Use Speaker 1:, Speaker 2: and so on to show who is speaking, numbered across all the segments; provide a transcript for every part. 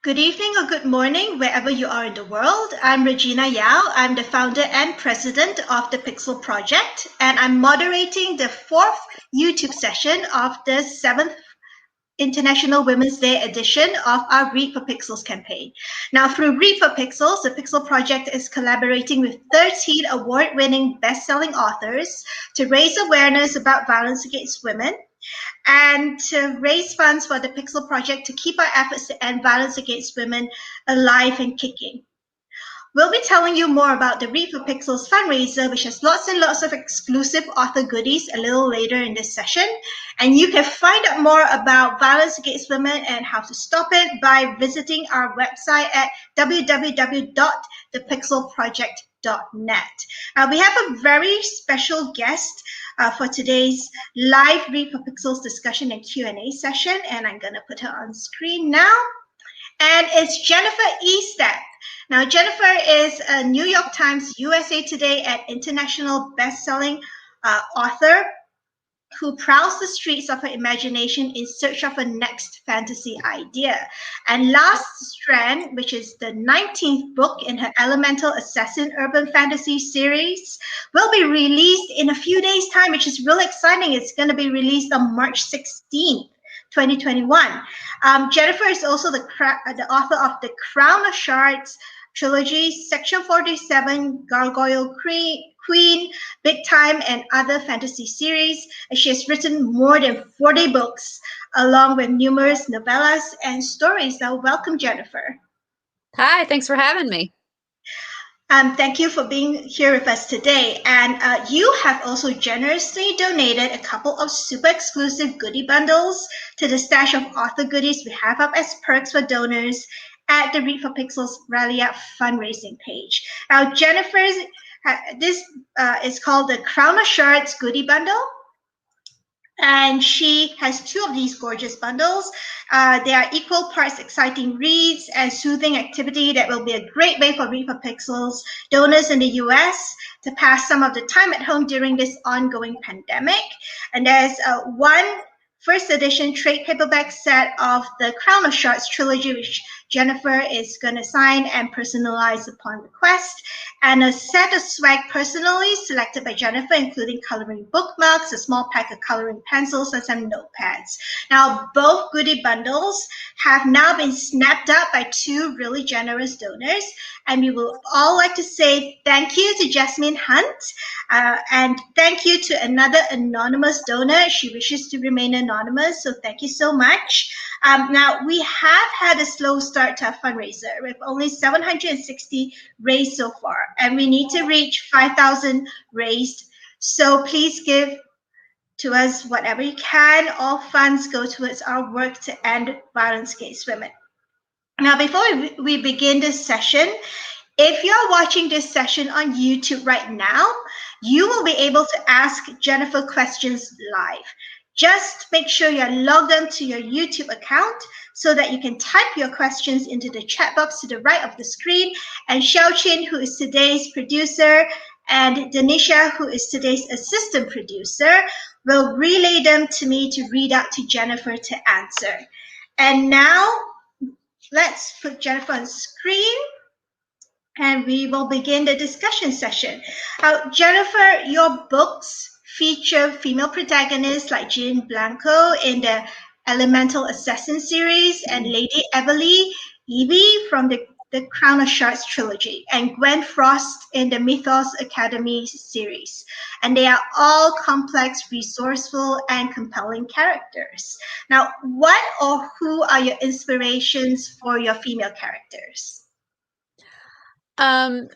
Speaker 1: Good evening or good morning, wherever you are in the world. I'm Regina Yao. I'm the founder and president of the Pixel Project, and I'm moderating the fourth YouTube session of the seventh International Women's Day edition of our Read for Pixels campaign. Now, through Read for Pixels, the Pixel Project is collaborating with 13 award-winning best-selling authors to raise awareness about violence against women and to raise funds for the Pixel Project to keep our efforts to end violence against women alive and kicking. We'll be telling you more about the Read for Pixels fundraiser, which has lots and lots of exclusive author goodies a little later in this session. And you can find out more about violence against women and how to stop it by visiting our website at www.thepixelproject.net. We have a very special guest for today's live Read for Pixels discussion and Q&A session, and I'm going to put her on screen now. And it's Jennifer Estep. Now, Jennifer is a New York Times, USA Today, and international best-selling author who prowls the streets of her imagination in search of a next fantasy idea. And Last Strand, which is the 19th book in her Elemental Assassin urban fantasy series, will be released in a few days' time, which is really exciting. It's going to be released on March 16th. 2021. Jennifer is also the author of the Crown of Shards trilogy, Section 47, Gargoyle Queen, Big Time, and other fantasy series. She has written more than 40 books, along with numerous novellas and stories. Now, welcome, Jennifer.
Speaker 2: Hi, thanks for having me.
Speaker 1: Thank you for being here with us today. And you have also generously donated a couple of super exclusive goodie bundles to the stash of author goodies we have up as perks for donors at the Read for Pixels Rallia fundraising page. Now, Jennifer's, this is called the Crown of Shards goodie bundle. And she has two of these gorgeous bundles. They are equal parts exciting reads and soothing activity that will be a great way for Read for Pixels donors in the US to pass some of the time at home during this ongoing pandemic. And there's one first edition trade paperback set of the Crown of Shards trilogy, which Jennifer is going to sign and personalize upon request, and a set of swag personally selected by Jennifer, including coloring bookmarks, a small pack of coloring pencils, and some notepads. Now, both goodie bundles have now been snapped up by two really generous donors, and we will all like to say thank you to Jasmine Hunt, and thank you to another anonymous donor. She wishes to remain anonymous, so thank you so much. Now, we have had a slow start to our fundraiser with only 760 raised so far, and we need to reach 5,000 raised. So please give to us whatever you can. All funds go towards our work to end violence against women. Now, before we begin this session, if you're watching this session on YouTube right now, you will be able to ask Jennifer questions live. Just make sure you're logged onto your YouTube account so that you can type your questions into the chat box to the right of the screen. And Xiaoqin, who is today's producer, and Denisha, who is today's assistant producer, will relay them to me to read out to Jennifer to answer. And now, let's put Jennifer on screen, and we will begin the discussion session. Jennifer, your books feature female protagonists like Jean Blanco in the Elemental Assassin series and Lady Evie from the Crown of Shards trilogy, and Gwen Frost in the Mythos Academy series. And they are all complex, resourceful, and compelling characters. Now, what or who are your inspirations for your female characters?
Speaker 2: Well,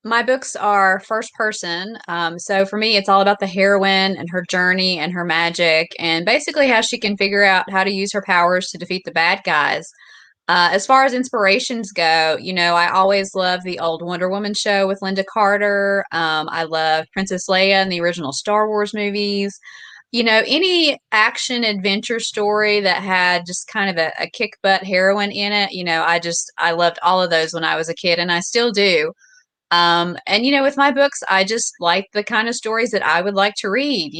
Speaker 2: my books are first person. So for me, it's all about the heroine and her journey and her magic and basically how she can figure out how to use her powers to defeat the bad guys. As far as inspirations go, I always love the old Wonder Woman show with Linda Carter. I love Princess Leia in the original Star Wars movies. Any action adventure story that had just kind of a kick butt heroine in it, I loved all of those when I was a kid, and I still do. And, with my books, I just like the kind of stories that I would like to read,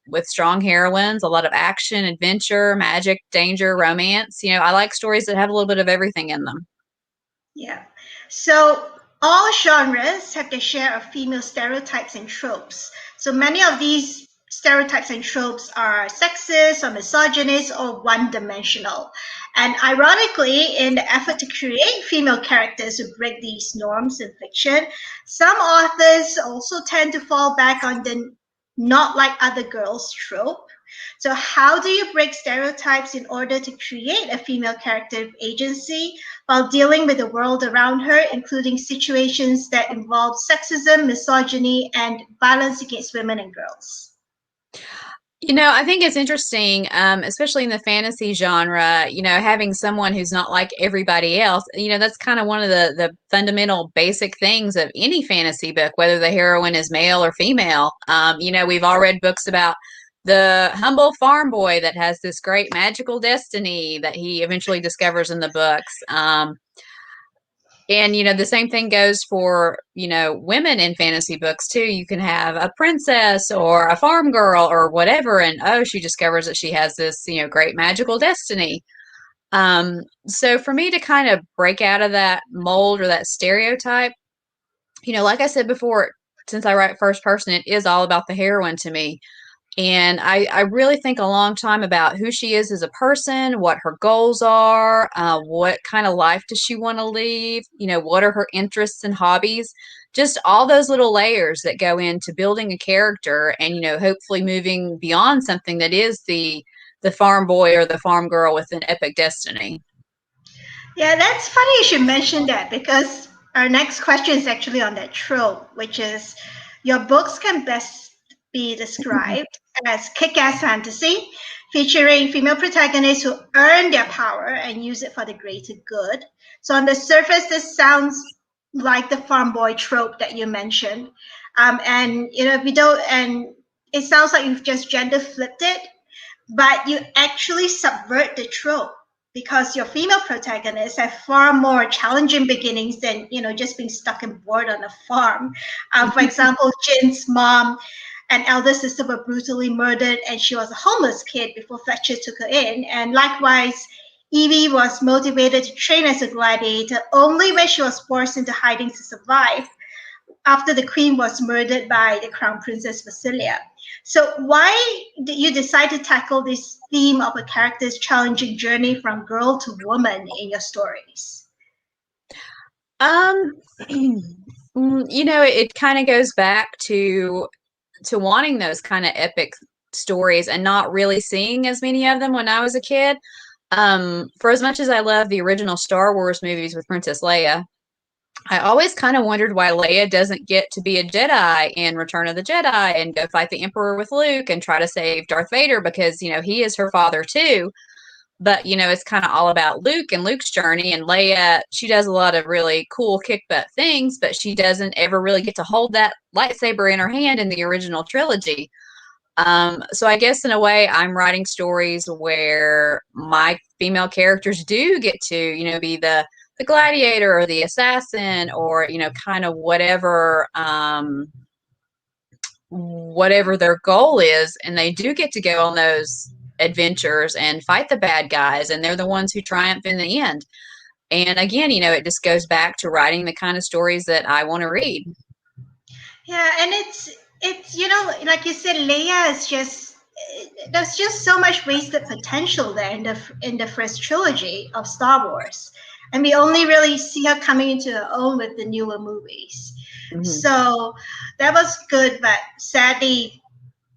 Speaker 2: with strong heroines, a lot of action, adventure, magic, danger, romance. I like stories that have a little bit of everything in them.
Speaker 1: Yeah. So all genres have their share of female stereotypes and tropes. So many of these stereotypes and tropes are sexist or misogynist or one-dimensional. And ironically, in the effort to create female characters who break these norms in fiction, some authors also tend to fall back on the not like other girls trope. So how do you break stereotypes in order to create a female character of agency while dealing with the world around her, including situations that involve sexism, misogyny, and violence against women and girls?
Speaker 2: I think it's interesting, especially in the fantasy genre, having someone who's not like everybody else. That's kind of one of the fundamental basic things of any fantasy book, whether the heroine is male or female. We've all read books about the humble farm boy that has this great magical destiny that he eventually discovers in the books. And the same thing goes for women in fantasy books too. You can have a princess or a farm girl or whatever, and she discovers that she has this great magical destiny. So for me to kind of break out of that mold or that stereotype, like I said before, since I write first person, it is all about the heroine to me. And I really think a long time about who she is as a person, what her goals are, what kind of life does she want to lead, what are her interests and hobbies, just all those little layers that go into building a character and, hopefully moving beyond something that is the farm boy or the farm girl with an epic destiny.
Speaker 1: Yeah, that's funny you should mention that because our next question is actually on that trope, which is your books can best be described as kick-ass fantasy featuring female protagonists who earn their power and use it for the greater good. So on the surface, this sounds like the farm boy trope that you mentioned. And if you don't, and it sounds like you've just gender flipped it, but you actually subvert the trope because your female protagonists have far more challenging beginnings than just being stuck and bored on a farm. For example, Jin's mom and elder sister were brutally murdered, and she was a homeless kid before Fletcher took her in. And likewise, Evie was motivated to train as a gladiator only when she was forced into hiding to survive after the queen was murdered by the crown princess Basilia. So why did you decide to tackle this theme of a character's challenging journey from girl to woman in your stories?
Speaker 2: Um, it kind of goes back to wanting those kind of epic stories and not really seeing as many of them when I was a kid. For as much as I love the original Star Wars movies with Princess Leia, I always kind of wondered why Leia doesn't get to be a Jedi in Return of the Jedi and go fight the Emperor with Luke and try to save Darth Vader because, he is her father too. But, it's kind of all about Luke and Luke's journey. And Leia, she does a lot of really cool kick butt things, but she doesn't ever really get to hold that lightsaber in her hand in the original trilogy. So I guess in a way, I'm writing stories where my female characters do get to, be the gladiator or the assassin or, kind of whatever their goal is, and they do get to go on those adventures and fight the bad guys, and they're the ones who triumph in the end. And again, it just goes back to writing the kind of stories that I want to read.
Speaker 1: Yeah, and it's like you said, Leia is just there's just so much wasted potential there in the first trilogy of Star Wars, and we only really see her coming into her own with the newer movies.
Speaker 2: Mm-hmm.
Speaker 1: So that was good, but sadly,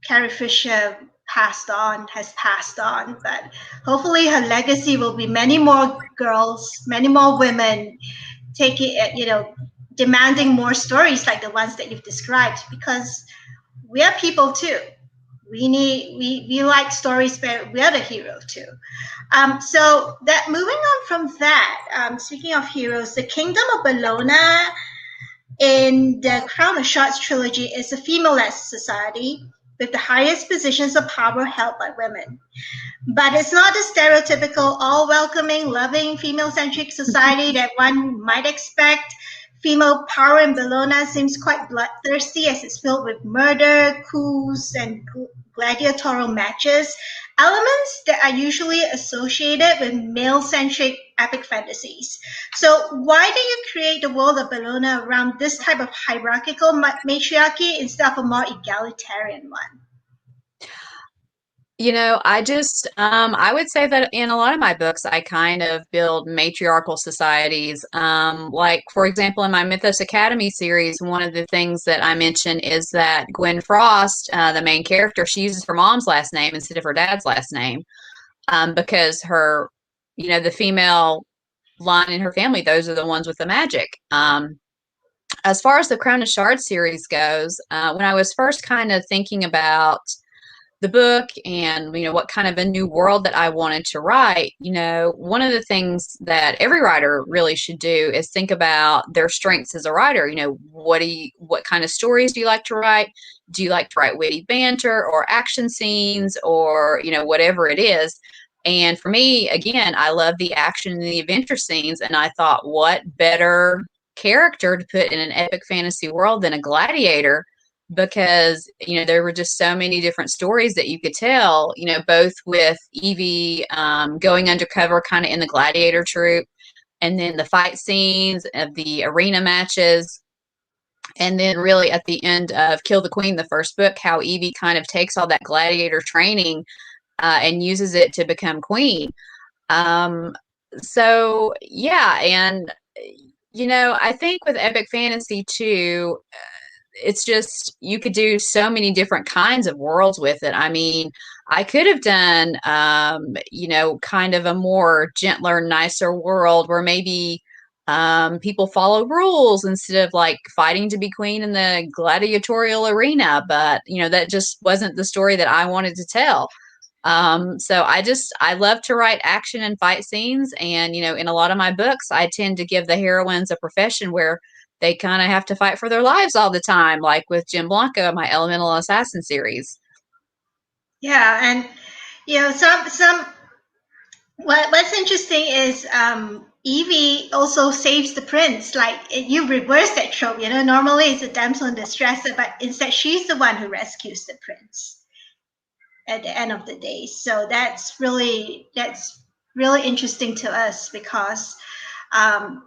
Speaker 1: Carrie Fisher has passed on, but hopefully her legacy will be many more girls, many more women taking demanding more stories like the ones that you've described, because we are people too. We like stories where we are the hero too. So that moving on from that, speaking of heroes, the Kingdom of Bellona in the Crown of Shards trilogy is a female-led society with the highest positions of power held by women. But it's not the stereotypical all-welcoming, loving, female-centric society that one might expect female power in Bologna seems quite bloodthirsty as it's filled with murder, coups, and gladiatorial matches, elements that are usually associated with male-centric epic fantasies. So why do you create the world of Bologna around this type of hierarchical matriarchy instead of a more egalitarian one?
Speaker 2: I would say that in a lot of my books, I kind of build matriarchal societies. Like, for example, in my Mythos Academy series, one of the things that I mention is that Gwen Frost, the main character, she uses her mom's last name instead of her dad's last name, because the female line in her family, those are the ones with the magic. As far as the Crown of Shards series goes, when I was first kind of thinking about the book and what kind of a new world that I wanted to write, one of the things that every writer really should do is think about their strengths as a writer. What kind of stories do you like to write? Do you like to write witty banter or action scenes or whatever it is? And for me, again, I love the action and the adventure scenes, and I thought, what better character to put in an epic fantasy world than a gladiator, because there were just so many different stories that you could tell, both with Evie going undercover kind of in the gladiator troupe, and then the fight scenes of the arena matches, and then really at the end of Kill the Queen, the first book, how Evie kind of takes all that gladiator training and uses it to become queen. So yeah, and I think with epic fantasy too, it's just you could do so many different kinds of worlds with it. I mean, I could have done kind of a more gentler, nicer world where maybe people follow rules instead of like fighting to be queen in the gladiatorial arena, but that just wasn't the story that I wanted to tell. So I love to write action and fight scenes, and in a lot of my books I tend to give the heroines a profession where they kind of have to fight for their lives all the time, like with Jim Blanco, my Elemental Assassin series.
Speaker 1: Yeah, and some what's interesting is Evie also saves the prince. Like you reverse that trope, normally it's a damsel in distress, but instead she's the one who rescues the prince at the end of the day. So that's really interesting to us because um,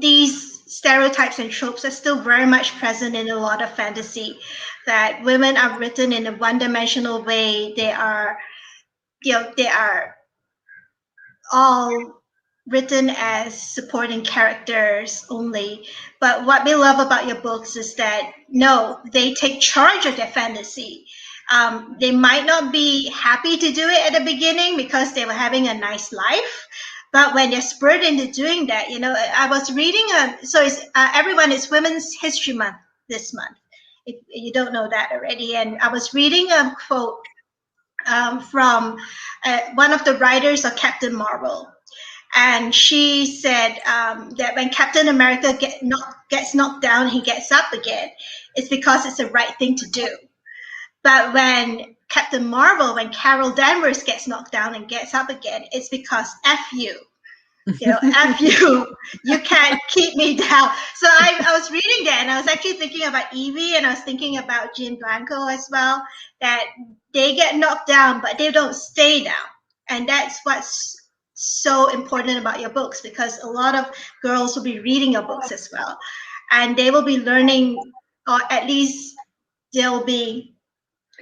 Speaker 1: these stereotypes and tropes are still very much present in a lot of fantasy. That women are written in a one-dimensional way. They are all written as supporting characters only. But what we love about your books is that no, they take charge of their fantasy. They might not be happy to do it at the beginning because they were having a nice life. But when they're spurred into doing that, I was reading, so it's everyone, it's Women's History Month this month, if you don't know that already. And I was reading a quote from one of the writers of Captain Marvel. And she said that when Captain America gets knocked down, he gets up again. It's because it's the right thing to do. But when Captain Marvel, when Carol Danvers gets knocked down and gets up again, it's because F you. F you can't keep me down. So I was reading that and I was actually thinking about Evie and I was thinking about Jean Blanco as well, that they get knocked down, but they don't stay down. And that's what's so important about your books, because a lot of girls will be reading your books as well. And they will be learning, or at least they'll be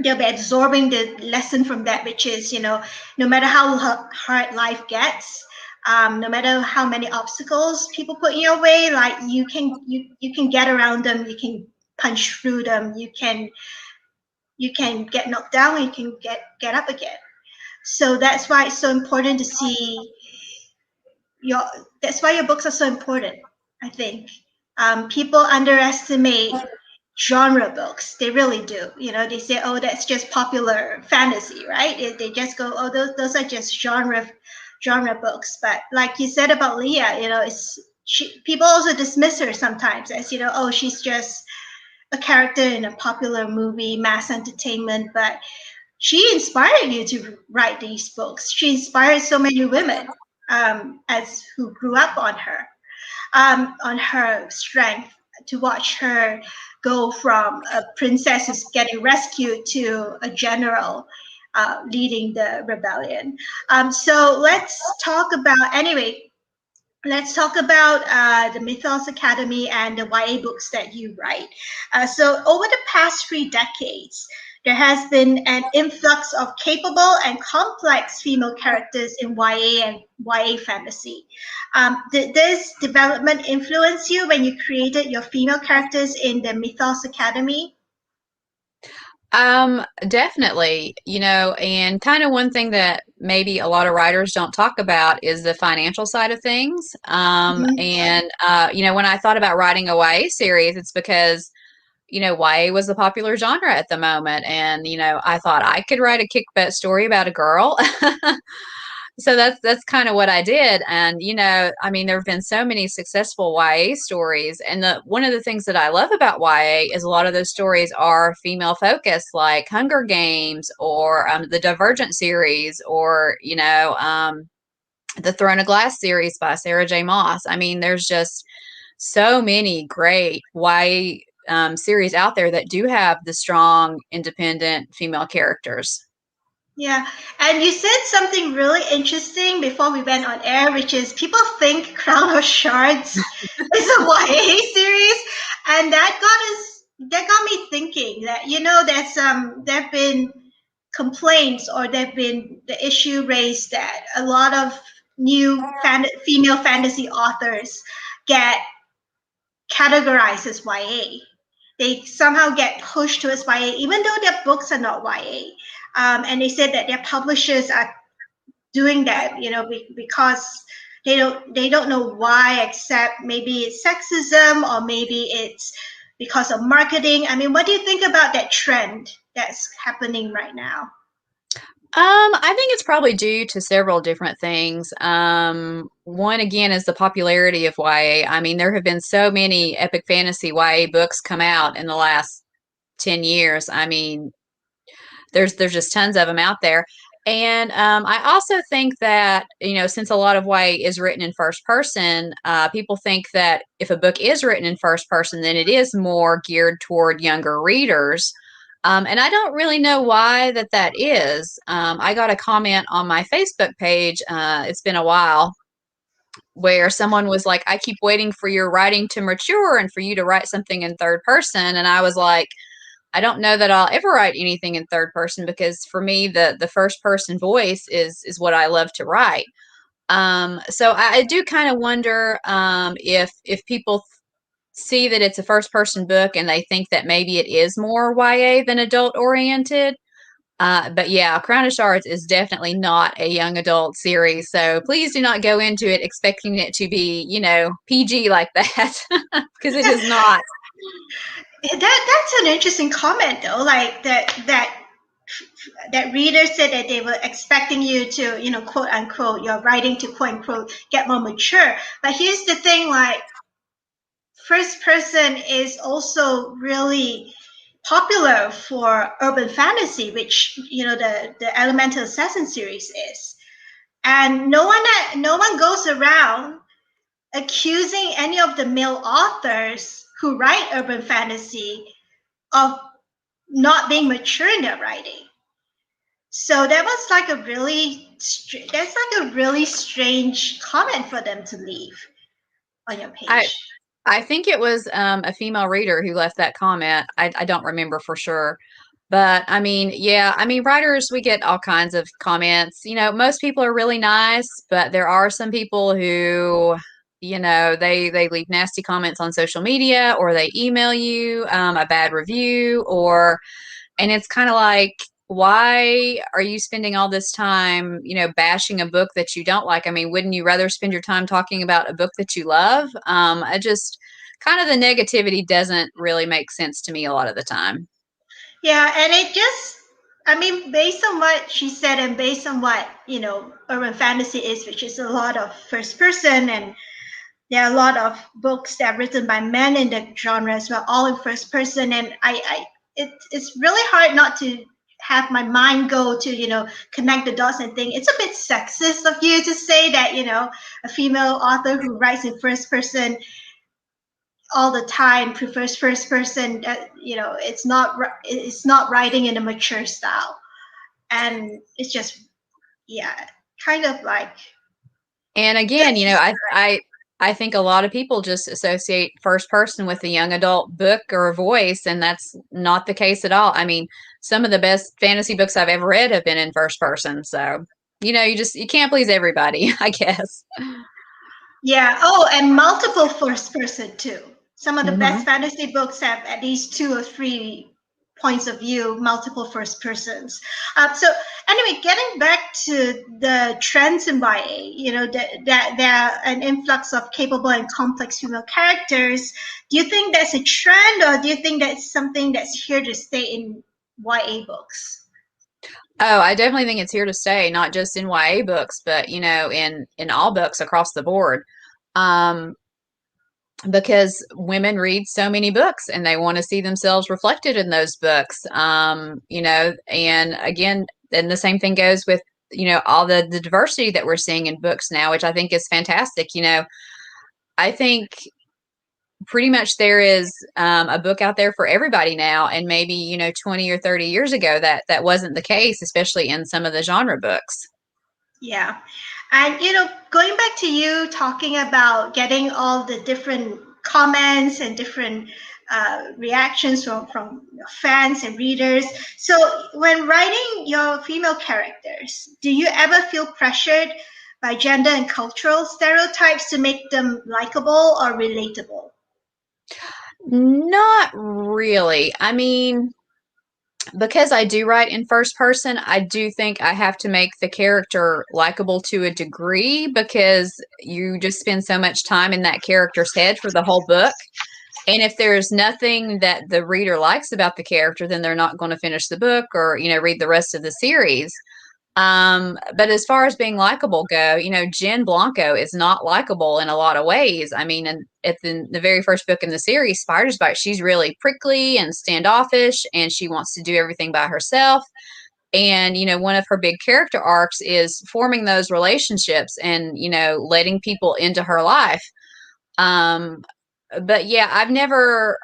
Speaker 1: absorbing the lesson from that, which is, no matter how hard life gets, no matter how many obstacles people put in your way, like you can get around them, you can punch through them, you can get knocked down, you can get up again. So that's why it's so important to see that's why your books are so important, I think. People underestimate genre books. They really do. They say, oh, that's just popular fantasy, right? They just go, oh, those are just genre books. But like you said about Leah, people also dismiss her sometimes as, oh, she's just a character in a popular movie, mass entertainment. But she inspired you to write these books. She inspired so many women as who grew up on her. on her strength, to watch her go from a princess who's getting rescued to a general leading the rebellion. So let's talk about the Mythos Academy and the YA books that you write. So over the past 3 decades, there has been an influx of capable and complex female characters in YA and YA fantasy. Did this development influence you when you created your female characters in the Mythos Academy?
Speaker 2: Definitely, and kind of one thing that maybe a lot of writers don't talk about is the financial side of things.
Speaker 1: Mhm.
Speaker 2: And when I thought about writing a YA series, it's because YA was the popular genre at the moment. And, I thought I could write a kick butt story about a girl. So that's kind of what I did. And, I mean, there have been so many successful YA stories. And one of the things that I love about YA is a lot of those stories are female focused, like Hunger Games or the Divergent series or, the Throne of Glass series by Sarah J. Maas. I mean, there's just so many great YA series out there that do have the strong, independent female characters.
Speaker 1: Yeah, and you said something really interesting before we went on air, which is people think Crown of Shards is a YA series, and that got me thinking that there've been complaints, or there've been the issue raised that a lot of female fantasy authors get categorized as YA. They somehow get pushed towards YA, even though their books are not YA. And they said that their publishers are doing that, because they don't know why, except maybe it's sexism or maybe it's because of marketing. I mean, what do you think about that trend that's happening right now?
Speaker 2: I think it's probably due to several different things. One again is the popularity of YA. I mean, there have been so many epic fantasy YA books come out in the last 10 years. I mean, there's just tons of them out there. And I also think that, since a lot of YA is written in first person, people think that if a book is written in first person, then it is more geared toward younger readers. And I don't really know why that is. I got a comment on my Facebook page. It's been a while where someone was like, I keep waiting for your writing to mature and for you to write something in third person. And I was like, I don't know that I'll ever write anything in third person because for me, the first person voice is what I love to write. So I do kind of wonder if people see that it's a first person book and they think that maybe it is more YA than adult oriented. But yeah, Crown of Shards is definitely not a young adult series. So please do not go into it expecting it to be, PG like that because it is not.
Speaker 1: That's an interesting comment, though. Like that reader said that they were expecting you to, quote unquote, your writing to quote unquote get more mature. But here's the thing, like first person is also really popular for urban fantasy, which the Elemental Assassin series is. And no one goes around accusing any of the male authors who write urban fantasy of not being mature in their writing. So that was like that's like a really strange comment for them to leave on your
Speaker 2: I
Speaker 1: page.
Speaker 2: I think it was a female reader who left that comment. I don't remember for sure. But I mean, yeah, I mean, writers, we get all kinds of comments. Most people are really nice, but there are some people who, they leave nasty comments on social media or they email you a bad review and it's kind of like, why are you spending all this time, bashing a book that you don't like? I mean, wouldn't you rather spend your time talking about a book that you love? I just kind of the negativity doesn't really make sense to me a lot of the time.
Speaker 1: Yeah, and I mean, based on what she said and based on what, urban fantasy is, which is a lot of first person, and there are a lot of books that are written by men in the genre as well, all in first person. And it's really hard not to have my mind go to, connect the dots and think it's a bit sexist of you to say that, a female author who writes in first person all the time prefers first person. It's not writing in a mature style, and it's just, yeah, kind of like.
Speaker 2: And again, I think a lot of people just associate first person with a young adult book or a voice, and that's not the case at all. I mean, some of the best fantasy books I've ever read have been in first person. So, you can't please everybody, I guess.
Speaker 1: Yeah. Oh, and multiple first person too. Some of the best
Speaker 2: Hmm.
Speaker 1: fantasy books have at least 2 or 3 points of view, multiple first persons. So anyway, getting back to the trends in YA, that there are an influx of capable and complex female characters. Do you think that's a trend, or do you think that's something that's here to stay in YA books?
Speaker 2: Oh, I definitely think it's here to stay, not just in YA books, but in all books across the board. Um, because women read so many books and they want to see themselves reflected in those books. And again, and the same thing goes with, all the diversity that we're seeing in books now, which I think is fantastic. I think pretty much there is a book out there for everybody now. And maybe, 20 or 30 years ago, that wasn't the case, especially in some of the genre books.
Speaker 1: Yeah. And, going back to you talking about getting all the different comments and different reactions from fans and readers. So, when writing your female characters, do you ever feel pressured by gender and cultural stereotypes to make them likable or relatable?
Speaker 2: Not really. I mean, because I do write in first person, I do think I have to make the character likable to a degree because you just spend so much time in that character's head for the whole book. And if there's nothing that the reader likes about the character, then they're not going to finish the book or, read the rest of the series. But as far as being likable go, Jen Blanco is not likable in a lot of ways. I mean, and at the very first book in the series, Spider's Bite, she's really prickly and standoffish, and she wants to do everything by herself. And, one of her big character arcs is forming those relationships and, letting people into her life. Um, but yeah, I've never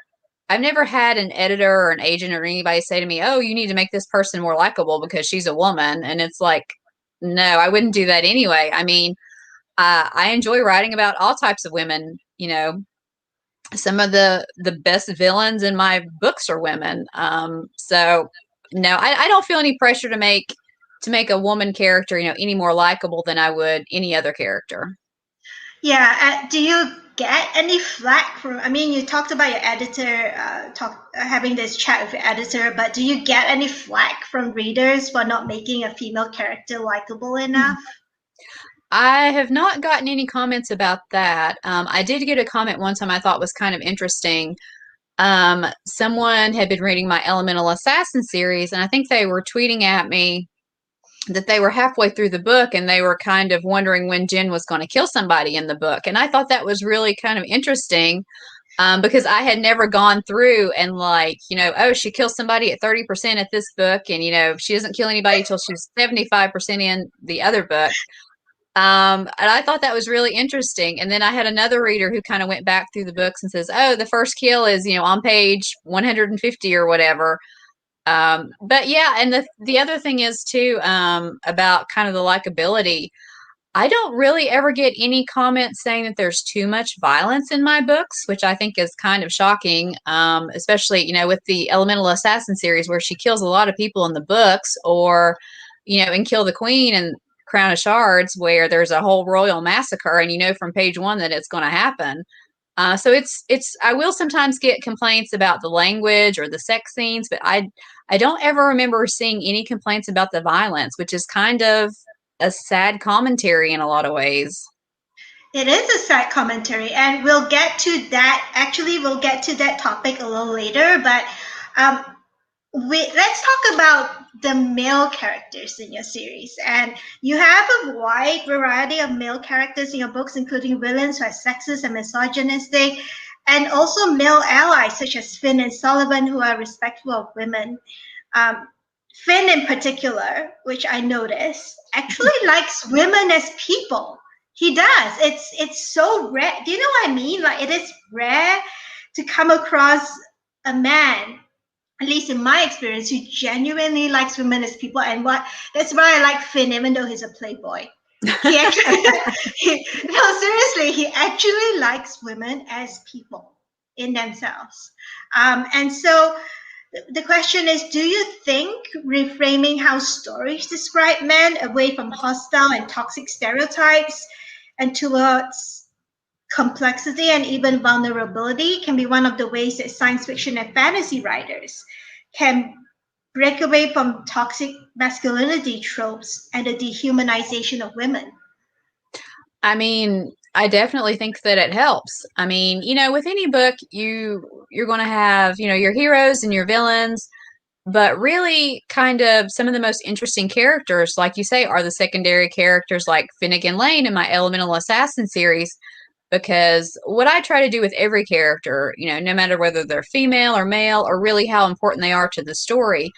Speaker 2: had an editor or an agent or anybody say to me, "Oh, you need to make this person more likable because she's a woman." And it's like, no, I wouldn't do that anyway. I mean, I enjoy writing about all types of women. Some of the best villains in my books are women. So no, I don't feel any pressure to make a woman character, any more likable than I would any other character.
Speaker 1: Yeah. Do you get any flack from? I mean, you talked about your editor, having this chat with your editor, but do you get any flack from readers for not making a female character likable enough?
Speaker 2: I have not gotten any comments about that. I did get a comment one time I thought was kind of interesting. Someone had been reading my Elemental Assassin series, and I think they were tweeting at me that they were halfway through the book and they were kind of wondering when Jen was going to kill somebody in the book. And I thought that was really kind of interesting, because I had never gone through and like, oh, she kills somebody at 30% at this book, and she doesn't kill anybody till she's 75% in the other book. And I thought that was really interesting. And then I had another reader who kind of went back through the books and says, "Oh, the first kill is, on page 150 or whatever." But yeah, and the other thing is too, about kind of the likability. I don't really ever get any comments saying that there's too much violence in my books, which I think is kind of shocking. Especially, with the Elemental Assassin series where she kills a lot of people in the books, or, in Kill the Queen and Crown of Shards where there's a whole royal massacre and from page one that it's going to happen. So it's I will sometimes get complaints about the language or the sex scenes, but I don't ever remember seeing any complaints about the violence, which is kind of a sad commentary in a lot of ways.
Speaker 1: It is a sad commentary, and we'll get to that. Actually, we'll get to that topic a little later, but um, let's talk about the male characters in your series. And you have a wide variety of male characters in your books, including villains who are sexist and misogynistic, and also male allies such as Finn and Sullivan, who are respectful of women. Um, Finn in particular, which I noticed, actually likes women as people. He does. It's so rare. Do you know what I mean? Like, it is rare to come across a man, at least in my experience, who genuinely likes women as people. And that's why I like Finn, even though he's a playboy. He actually, no, seriously, he actually likes women as people in themselves. And so the question is, do you think reframing how stories describe men away from hostile and toxic stereotypes and towards complexity and even vulnerability can be one of the ways that science fiction and fantasy writers can break away from toxic masculinity tropes and the dehumanization of women?
Speaker 2: I mean, I definitely think that it helps. I mean, with any book, you're going to have, your heroes and your villains, but really kind of some of the most interesting characters, like you say, are the secondary characters like Finnegan Lane in my Elemental Assassin series. Because what I try to do with every character, no matter whether they're female or male or really how important they are to the story,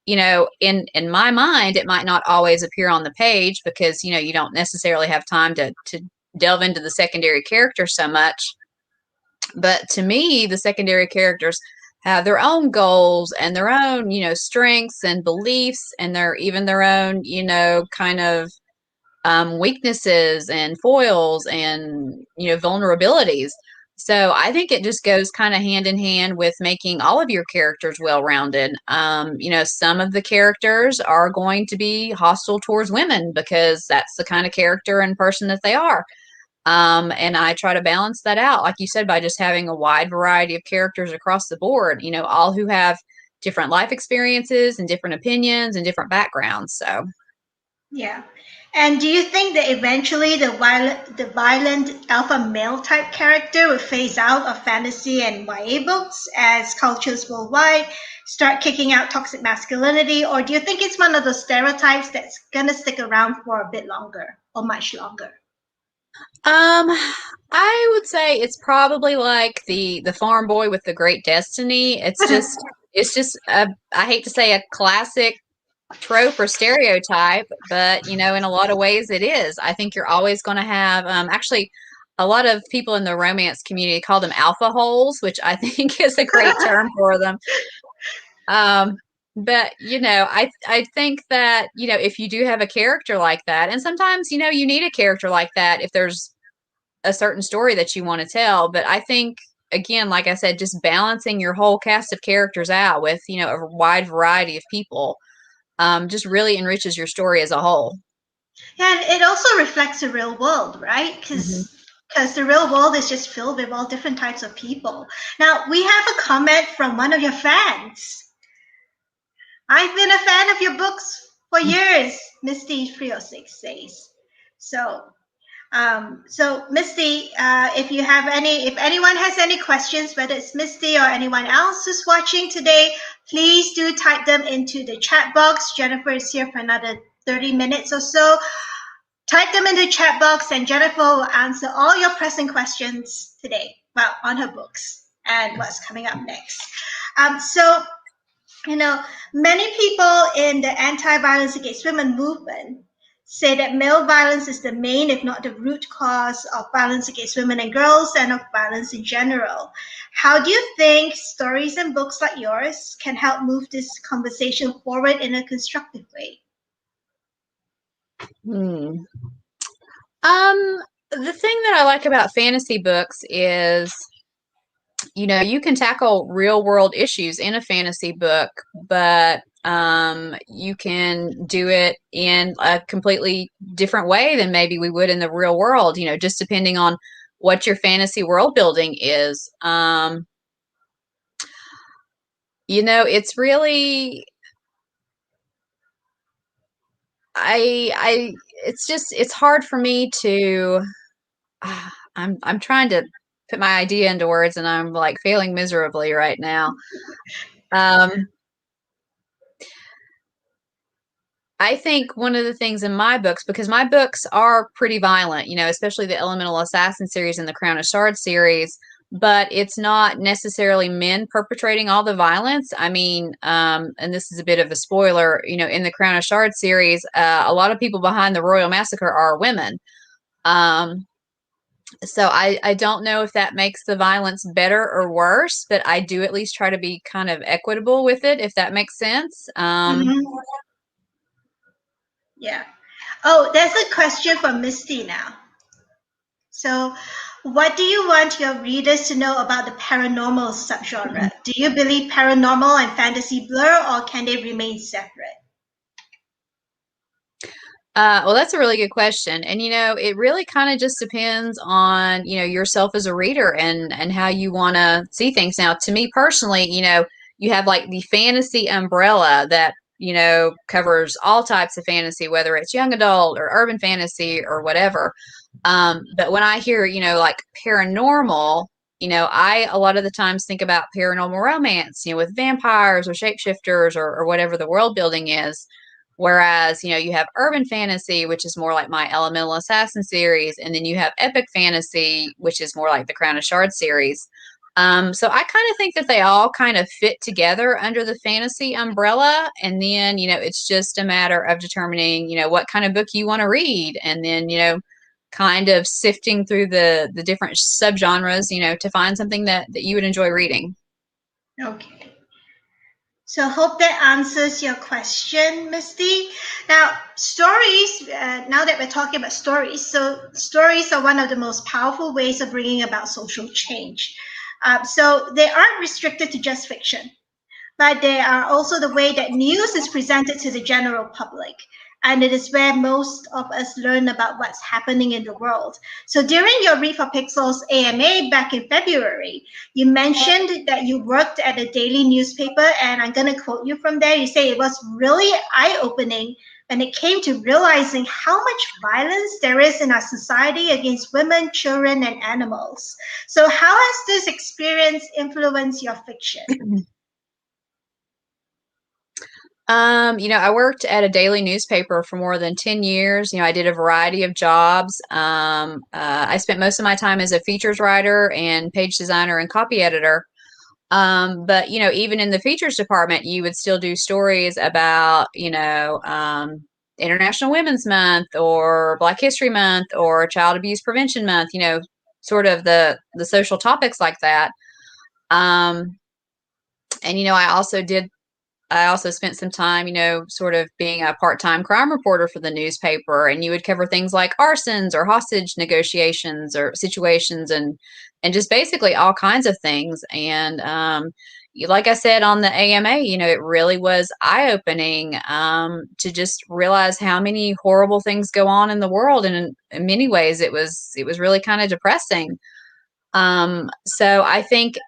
Speaker 2: in my mind, it might not always appear on the page because, you don't necessarily have time to delve into the secondary characters so much. But to me, the secondary characters have their own goals and their own, strengths and beliefs, and their own, kind of weaknesses and foils and vulnerabilities. So I think it just goes kind of hand in hand with making all of your characters well-rounded. Some of the characters are going to be hostile towards women because that's the kind of character and person that they are. And I try to balance that out, like you said, by just having a wide variety of characters across the board, all who have different life experiences and different opinions and different backgrounds. So
Speaker 1: Yeah. And do you think that eventually the violent alpha male type character will phase out of fantasy and YA books as cultures worldwide start kicking out toxic masculinity? Or do you think it's one of those stereotypes that's going to stick around for a bit longer or much longer?
Speaker 2: I would say it's probably like the farm boy with the great destiny. It's just I hate to say a classic trope or stereotype, but in a lot of ways it is. I think you're always going to have actually a lot of people in the romance community call them alpha holes, which I think is a great term for them. Um, but I think that if you do have a character like that, and sometimes you need a character like that if there's a certain story that you want to tell. But I think, again, like I said, just balancing your whole cast of characters out with a wide variety of people just really enriches your story as a whole.
Speaker 1: Yeah, and it also reflects the real world, right?
Speaker 2: Mhm.
Speaker 1: Because the real world is just filled with all different types of people. Now, we have a comment from one of your fans. I've been a fan of your books for years, Misty306 says. So Misty, if anyone has any questions, whether it's Misty or anyone else who's watching today, please do type them into the chat box. Jennifer is here for another 30 minutes or so. Type them in the chat box, and Jennifer will answer all your pressing questions today, well, on her books and what's coming up next. So, many people in the anti-violence against women movement say that male violence is the main, if not the root cause of violence against women and girls and of violence in general. How do you think stories and books like yours can help move this conversation forward in a constructive way?
Speaker 2: Hmm. The thing that I like about fantasy books is, you can tackle real world issues in a fantasy book, but you can do it in a completely different way than maybe we would in the real world, just depending on what your fantasy world building is. It's really, I, it's hard for me to, I'm trying to put my idea into words and I'm like failing miserably right now. Um, I think one of the things in my books, because my books are pretty violent, especially the Elemental Assassin series and the Crown of Shards series, but it's not necessarily men perpetrating all the violence. I mean, and this is a bit of a spoiler, in the Crown of Shards series, a lot of people behind the Royal Massacre are women. So I don't know if that makes the violence better or worse, but I do at least try to be kind of equitable with it, if that makes sense.
Speaker 1: Mm-hmm. Yeah. Oh, there's a question from Misty now. So, what do you want your readers to know about the paranormal subgenre? Do you believe paranormal and fantasy blur, or can they remain separate?
Speaker 2: Well, that's a really good question. And, it really kind of just depends on, yourself as a reader and how you want to see things. Now, to me personally, you have like the fantasy umbrella that, covers all types of fantasy, whether it's young adult or urban fantasy or whatever. But when I hear, like paranormal, I a lot of the times think about paranormal romance, with vampires or shapeshifters or whatever the world building is. Whereas, you have urban fantasy, which is more like my Elemental Assassin series, and then you have epic fantasy, which is more like the Crown of Shards series. So I kind of think that they all kind of fit together under the fantasy umbrella. And then, it's just a matter of determining, what kind of book you want to read. And then, kind of sifting through the different subgenres, to find something that you would enjoy reading.
Speaker 1: Okay. So hope that answers your question, Misty. Now, stories, now that we're talking about stories, so stories are one of the most powerful ways of bringing about social change. So they aren't restricted to just fiction, but they are also the way that news is presented to the general public. And it is where most of us learn about what's happening in the world. So during your Read for Pixels AMA back in February, you mentioned that you worked at a daily newspaper, and I'm going to quote you from there. You say it was really eye-opening when it came to realizing how much violence there is in our society against women, children, and animals. So how has this experience influenced your fiction?
Speaker 2: I worked at a daily newspaper for more than 10 years. I did a variety of jobs. I spent most of my time as a features writer and page designer and copy editor. But, even in the features department, you would still do stories about, International Women's Month or Black History Month or Child Abuse Prevention Month, sort of the social topics like that. And, I also spent some time, sort of being a part-time crime reporter for the newspaper, and you would cover things like arsons or hostage negotiations or situations and just basically all kinds of things. And like I said on the AMA, it really was eye-opening to just realize how many horrible things go on in the world, and in many ways, it was really kind of depressing. So I think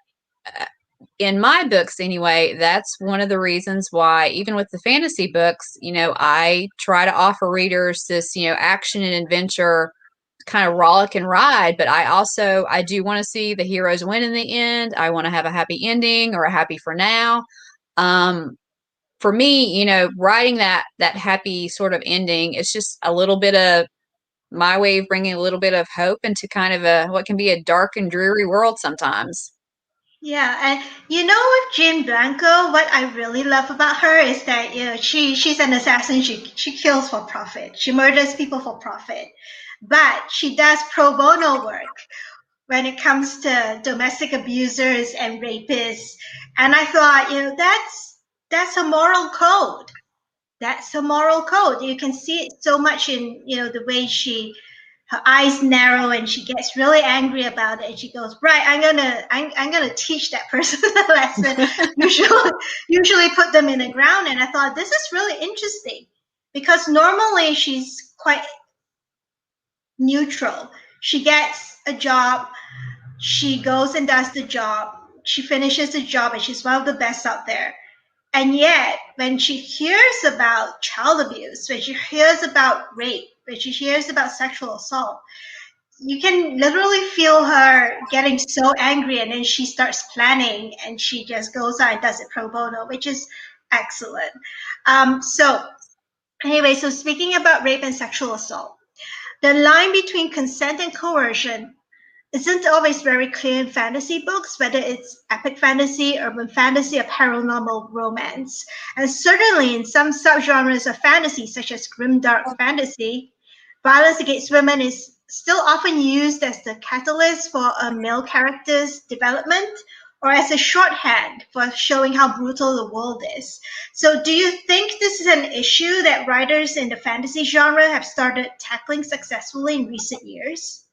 Speaker 2: in my books anyway, that's one of the reasons why, even with the fantasy books, I try to offer readers this, action and adventure kind of rollick and ride. But I do want to see the heroes win in the end. I want to have a happy ending or a happy for now. For me, writing that happy sort of ending, it's just a little bit of my way of bringing a little bit of hope into kind of what can be a dark and dreary world sometimes.
Speaker 1: Yeah, and with Jean Blanco, what I really love about her is that she's an assassin. She kills for profit. She murders people for profit, but she does pro bono work when it comes to domestic abusers and rapists. And I thought, that's a moral code. That's a moral code. You can see it so much in the way her eyes narrow and she gets really angry about it, and she goes, right, I'm gonna teach that person a lesson. Usually put them in the ground. And I thought, this is really interesting, because normally she's quite neutral. She gets a job, she goes and does the job, she finishes the job, and she's one of the best out there. And yet, when she hears about child abuse, when she hears about rape, when she hears about sexual assault, you can literally feel her getting so angry, and then she starts planning, and she just goes out and does it pro bono, which is excellent. So anyway, so speaking about rape and sexual assault, the line between consent and coercion isn't always very clear in fantasy books, whether it's epic fantasy, urban fantasy, or paranormal romance. And certainly in some subgenres of fantasy, such as grimdark fantasy, violence against women is still often used as the catalyst for a male character's development or as a shorthand for showing how brutal the world is. So, do you think this is an issue that writers in the fantasy genre have started tackling successfully in recent years?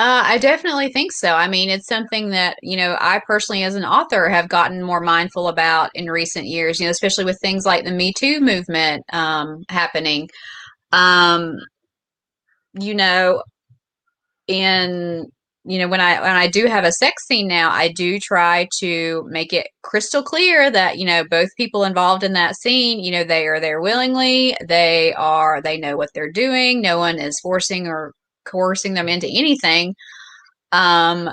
Speaker 2: I definitely think so. I mean, it's something that, I personally as an author have gotten more mindful about in recent years, especially with things like the Me Too movement happening. Um, you know, in when I do have a sex scene now, I do try to make it crystal clear that both people involved in that scene, they are there willingly. They know what they're doing. No one is forcing or coercing them into anything. um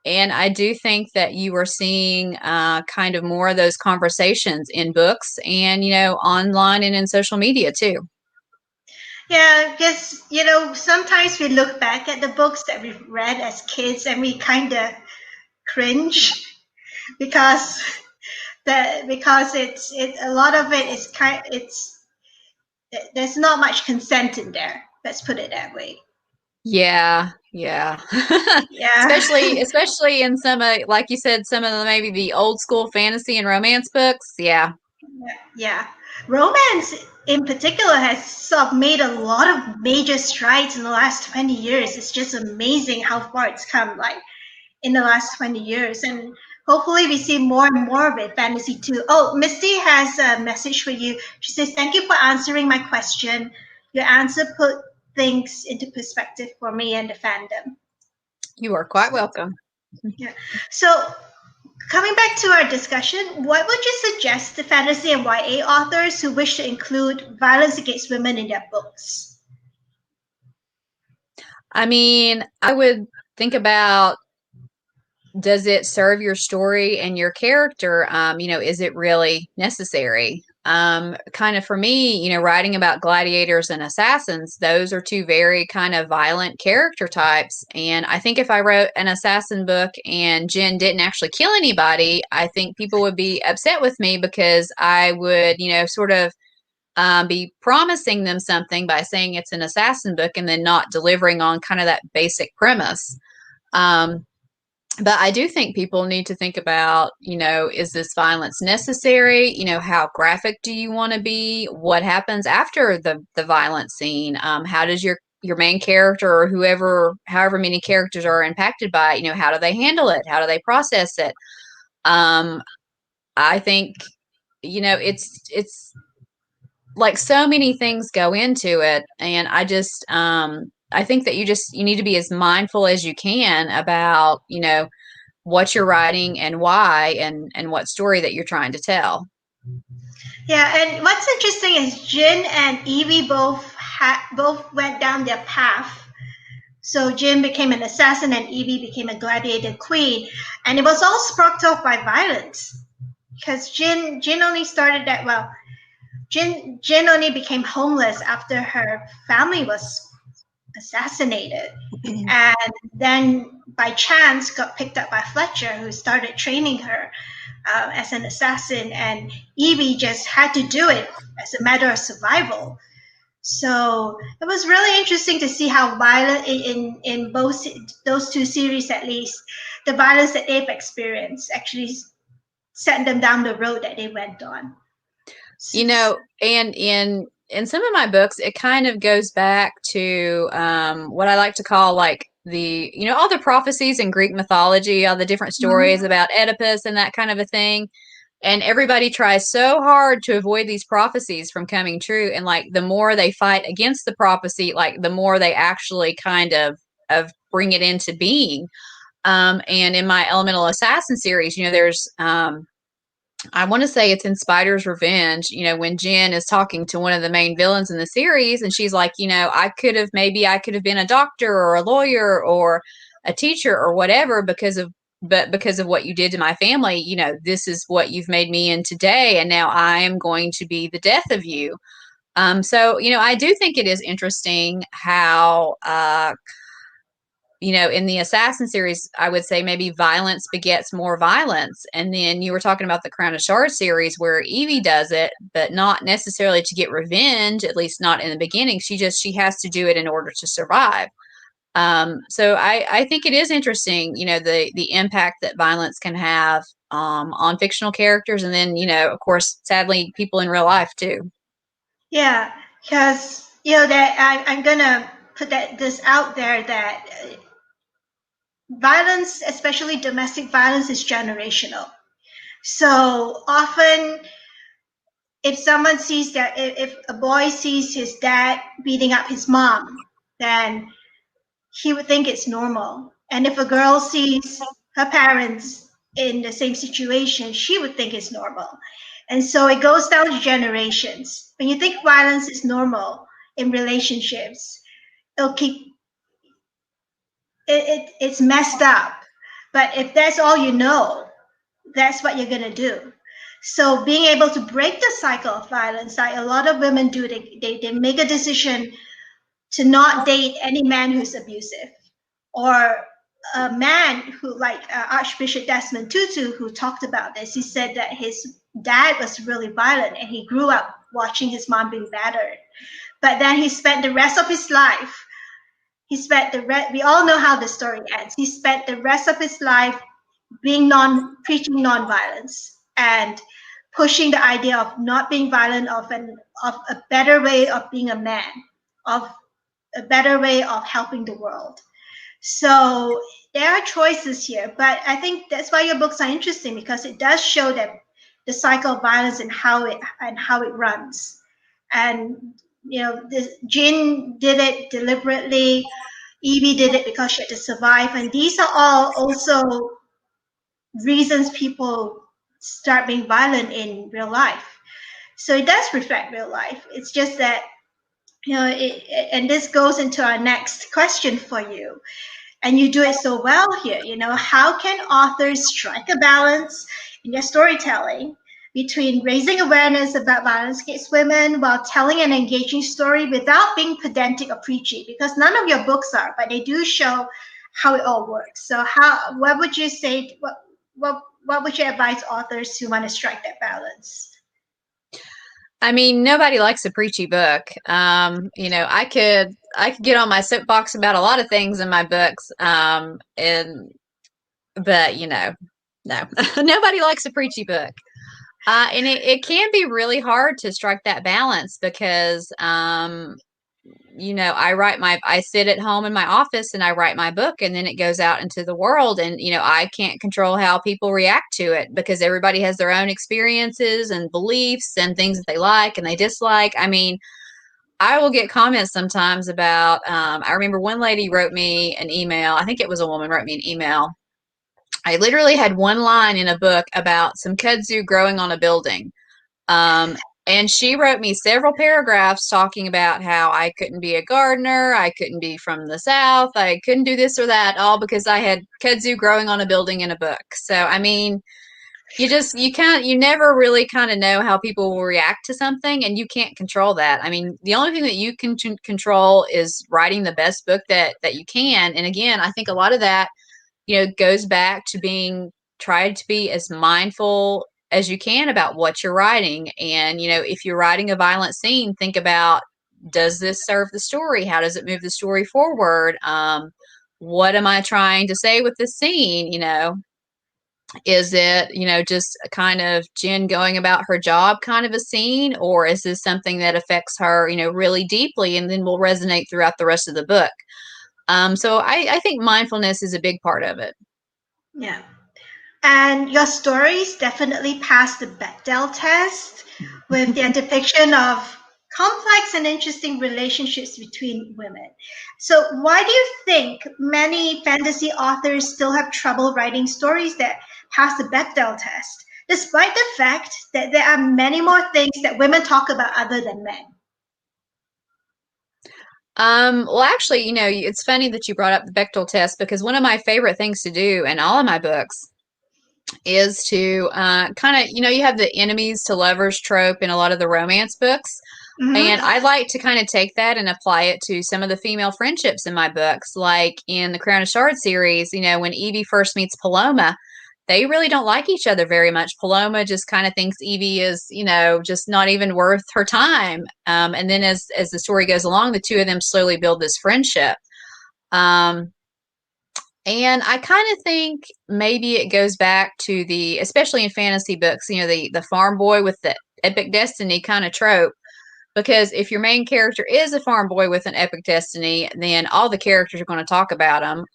Speaker 2: and I do think that you are seeing kind of more of those conversations in books and online and in social media too.
Speaker 1: Yeah, because sometimes we look back at the books that we've read as kids and we kind of cringe because because it's a lot of it is there's not much consent in there. Let's put it that way.
Speaker 2: Yeah, yeah.
Speaker 1: Yeah.
Speaker 2: Especially in some like you said, some of the maybe the old school fantasy and romance books. Yeah.
Speaker 1: Yeah. Romance in particular has sort of made a lot of major strides in the last 20 years. It's just amazing how far it's come, like in the last 20 years. And hopefully we see more and more of it, fantasy too. Oh, Misty has a message for you. She says, thank you for answering my question. Your answer put things into perspective for me and the fandom.
Speaker 2: You are quite welcome.
Speaker 1: Yeah. So coming back to our discussion, what would you suggest to fantasy and YA authors who wish to include violence against women in their books?
Speaker 2: I mean, I would think about, does it serve your story and your character? Is it really necessary? Kind of for me, writing about gladiators and assassins, those are two very kind of violent character types. And I think if I wrote an assassin book and Jen didn't actually kill anybody, I think people would be upset with me because I would, sort of be promising them something by saying it's an assassin book and then not delivering on kind of that basic premise. Um, but I do think people need to think about, is this violence necessary? How graphic do you want to be? What happens after the violent scene? How does your main character or however many characters are impacted by it, how do they handle it? How do they process it? Um, I think, it's like so many things go into it, and I think that you need to be as mindful as you can about, what you're writing and why and what story that you're trying to tell.
Speaker 1: Yeah, and what's interesting is Jin and Evie both went down their path. So Jin became an assassin and Evie became a gladiator queen, and it was all sparked off by violence. Because Jin only started that well. Jin only became homeless after her family was assassinated, and then by chance got picked up by Fletcher, who started training her as an assassin, and Evie just had to do it as a matter of survival. So it was really interesting to see how violent in both those two series, at least, the violence that they've experienced actually sent them down the road that they went on.
Speaker 2: And in some of my books, it kind of goes back to what I like to call like all the prophecies in Greek mythology, all the different stories about Oedipus and that kind of a thing. And everybody tries so hard to avoid these prophecies from coming true. And like the more they fight against the prophecy, like the more they actually kind of bring it into being. And in my Elemental Assassin series, there's I want to say it's in Spider's Revenge, when Jen is talking to one of the main villains in the series, and she's like, I could have been a doctor or a lawyer or a teacher or whatever because of what you did to my family, this is what you've made me in today, and now I am going to be the death of you. So I do think it is interesting how in the Assassin series, I would say maybe violence begets more violence. And then you were talking about the Crown of Shards series where Evie does it, but not necessarily to get revenge, at least not in the beginning. She has to do it in order to survive. So I think it is interesting, the impact that violence can have on fictional characters, and then, of course, sadly, people in real life too.
Speaker 1: Yeah, because that I'm gonna put this out there that violence, especially domestic violence, is generational. So often, if someone sees that, if a boy sees his dad beating up his mom, then he would think it's normal. And if a girl sees her parents in the same situation, she would think it's normal. And so it goes down to generations. When you think violence is normal in relationships, it'll keep it's messed up. But if that's all you know, that's what you're gonna do. So being able to break the cycle of violence, like a lot of women do, they make a decision to not date any man who's abusive, or a man who, like Archbishop Desmond Tutu, who talked about this. He said that his dad was really violent and he grew up watching his mom being battered. But then he spent the rest of his life, we all know how the story ends. He spent the rest of his life preaching nonviolence and pushing the idea of not being violent, of a better way of being a man, of a better way of helping the world. So there are choices here, but I think that's why your books are interesting, because it does show that the cycle of violence and how it runs. And Jin did it deliberately. Evie did it because she had to survive, and these are all also reasons people start being violent in real life. So it does reflect real life. It's just that and this goes into our next question for you, and you do it so well here. How can authors strike a balance in their storytelling between raising awareness about violence against women while telling an engaging story without being pedantic or preachy? Because none of your books are, but they do show how it all works. So what would you say, what would you advise authors who want to strike that balance?
Speaker 2: I mean, nobody likes a preachy book. I could get on my soapbox about a lot of things in my books, and but no, nobody likes a preachy book. And it can be really hard to strike that balance because, I sit at home in my office and I write my book, and then it goes out into the world, and, I can't control how people react to it because everybody has their own experiences and beliefs and things that they like and they dislike. I mean, I will get comments sometimes about, I remember one lady wrote me an email. I think it was a woman wrote me an email. I literally had one line in a book about some kudzu growing on a building. Um, and she wrote me several paragraphs talking about how I couldn't be a gardener, I couldn't be from the South, I couldn't do this or that, all because I had kudzu growing on a building in a book. So, I mean, you never really kind of know how people will react to something, and you can't control that. I mean, the only thing that you can control is writing the best book that you can. And again, I think a lot of that goes back to tried to be as mindful as you can about what you're writing. And, if you're writing a violent scene, think about, does this serve the story? How does it move the story forward? What am I trying to say with this scene? Is it, just a kind of Jen going about her job kind of a scene, or is this something that affects her, really deeply and then will resonate throughout the rest of the book? So I think mindfulness is a big part of it.
Speaker 1: Yeah. And your stories definitely pass the Bechdel test with their depiction of complex and interesting relationships between women. So, why do you think many fantasy authors still have trouble writing stories that pass the Bechdel test, despite the fact that there are many more things that women talk about other than men?
Speaker 2: Well, actually, it's funny that you brought up the Bechdel test because one of my favorite things to do in all of my books is to kind of, you have the enemies to lovers trope in a lot of the romance books. And
Speaker 1: Mm-hmm.
Speaker 2: I like to kind of take that and apply it to some of the female friendships in my books. Like in the Crown of Shards series, when Evie first meets Paloma, they really don't like each other very much. Paloma just kind of thinks Evie is, just not even worth her time. And then as the story goes along, the two of them slowly build this friendship. Um, and I kind of think maybe it goes back to especially in fantasy books, the farm boy with the epic destiny kind of trope. Because if your main character is a farm boy with an epic destiny, then all the characters are going to talk about him.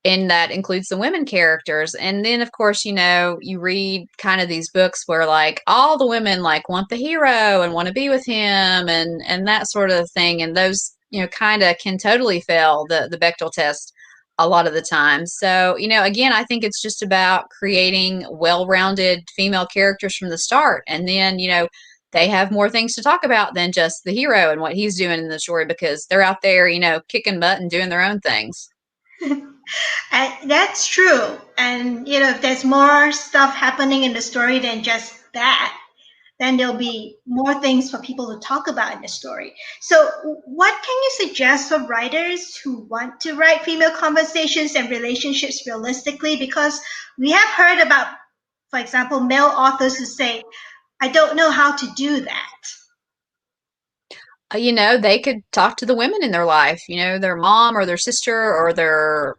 Speaker 2: And that includes the women characters. And then, of course, you read kind of these books where like all the women like want the hero and want to be with him and that sort of thing. And those, kind of can totally fail the Bechdel test a lot of the time. So, again, I think it's just about creating well-rounded female characters from the start. And then, they have more things to talk about than just the hero and what he's doing in the story because they're out there, kicking butt and doing their own things.
Speaker 1: And that's true. And, if there's more stuff happening in the story than just that, then there'll be more things for people to talk about in the story. So, what can you suggest for writers who want to write female conversations and relationships realistically? Because we have heard about, for example, male authors who say, I don't know how to do that.
Speaker 2: They could talk to the women in their life, their mom or their sister or their,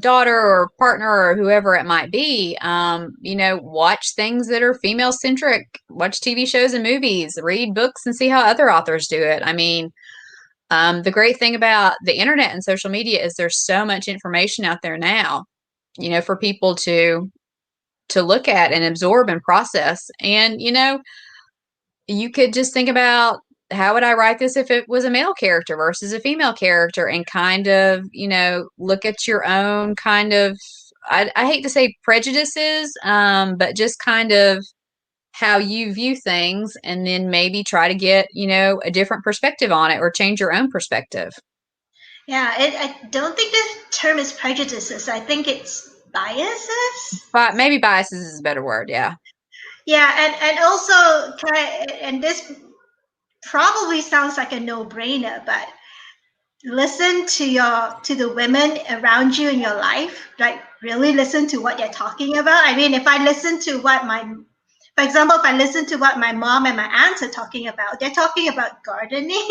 Speaker 2: daughter or partner or whoever it might be. Watch things that are female centric, watch TV shows and movies, read books and see how other authors do it. I mean, the great thing about the internet and social media is there's so much information out there now, for people to look at and absorb and process. And, you could just think about how would I write this if it was a male character versus a female character and kind of, look at your own kind of, I hate to say prejudices, but just kind of how you view things and then maybe try to get, a different perspective on it or change your own perspective.
Speaker 1: Yeah, I don't think the term is prejudices. I think it's biases.
Speaker 2: But maybe biases is a better word. Yeah.
Speaker 1: Yeah, and also, and this probably sounds like a no-brainer, but listen to the women around you in your life. Like really listen to what they're talking about. I mean, if I listen to for example, if I listen to what my mom and my aunts are talking about, they're talking about gardening.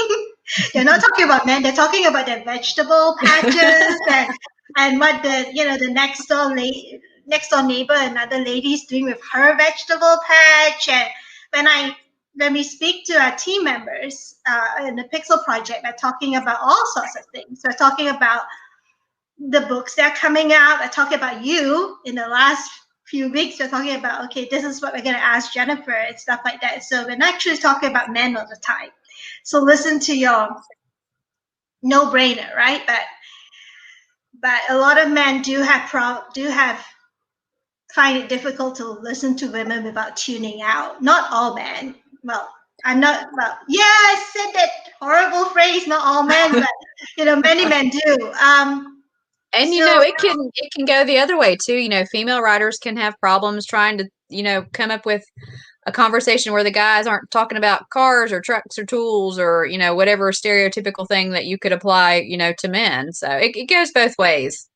Speaker 1: They're not talking about men. They're talking about their vegetable patches and what the next door neighbor, another lady's doing with her vegetable patch. And when we speak to our team members in the Pixel Project, they're talking about all sorts of things. We're talking about the books that are coming out. We're talking about you in the last few weeks. We're talking about, okay, this is what we're going to ask Jennifer and stuff like that. So we're not actually talking about men all the time. So listen to your no-brainer, right? But a lot of men do have find it difficult to listen to women without tuning out. Not all men. Well, I'm not. Well, yeah, I said that horrible phrase. Not all men, but many men do.
Speaker 2: And
Speaker 1: So
Speaker 2: it can go the other way too. Female writers can have problems trying to, come up with a conversation where the guys aren't talking about cars or trucks or tools or, whatever stereotypical thing that you could apply, to men. So it goes both ways.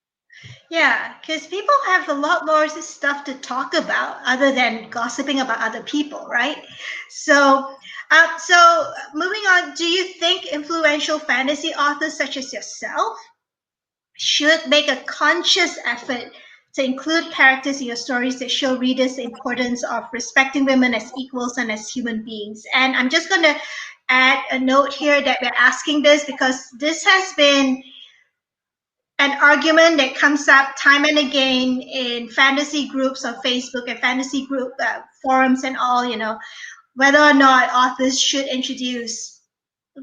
Speaker 1: yeah, because people have a lot more stuff to talk about other than gossiping about other people, right? So moving on, do you think influential fantasy authors such as yourself should make a conscious effort to include characters in your stories that show readers the importance of respecting women as equals and as human beings? And I'm just going to add a note here that we're asking this because this has been an argument that comes up time and again in fantasy groups on Facebook and fantasy group forums and all, whether or not authors should introduce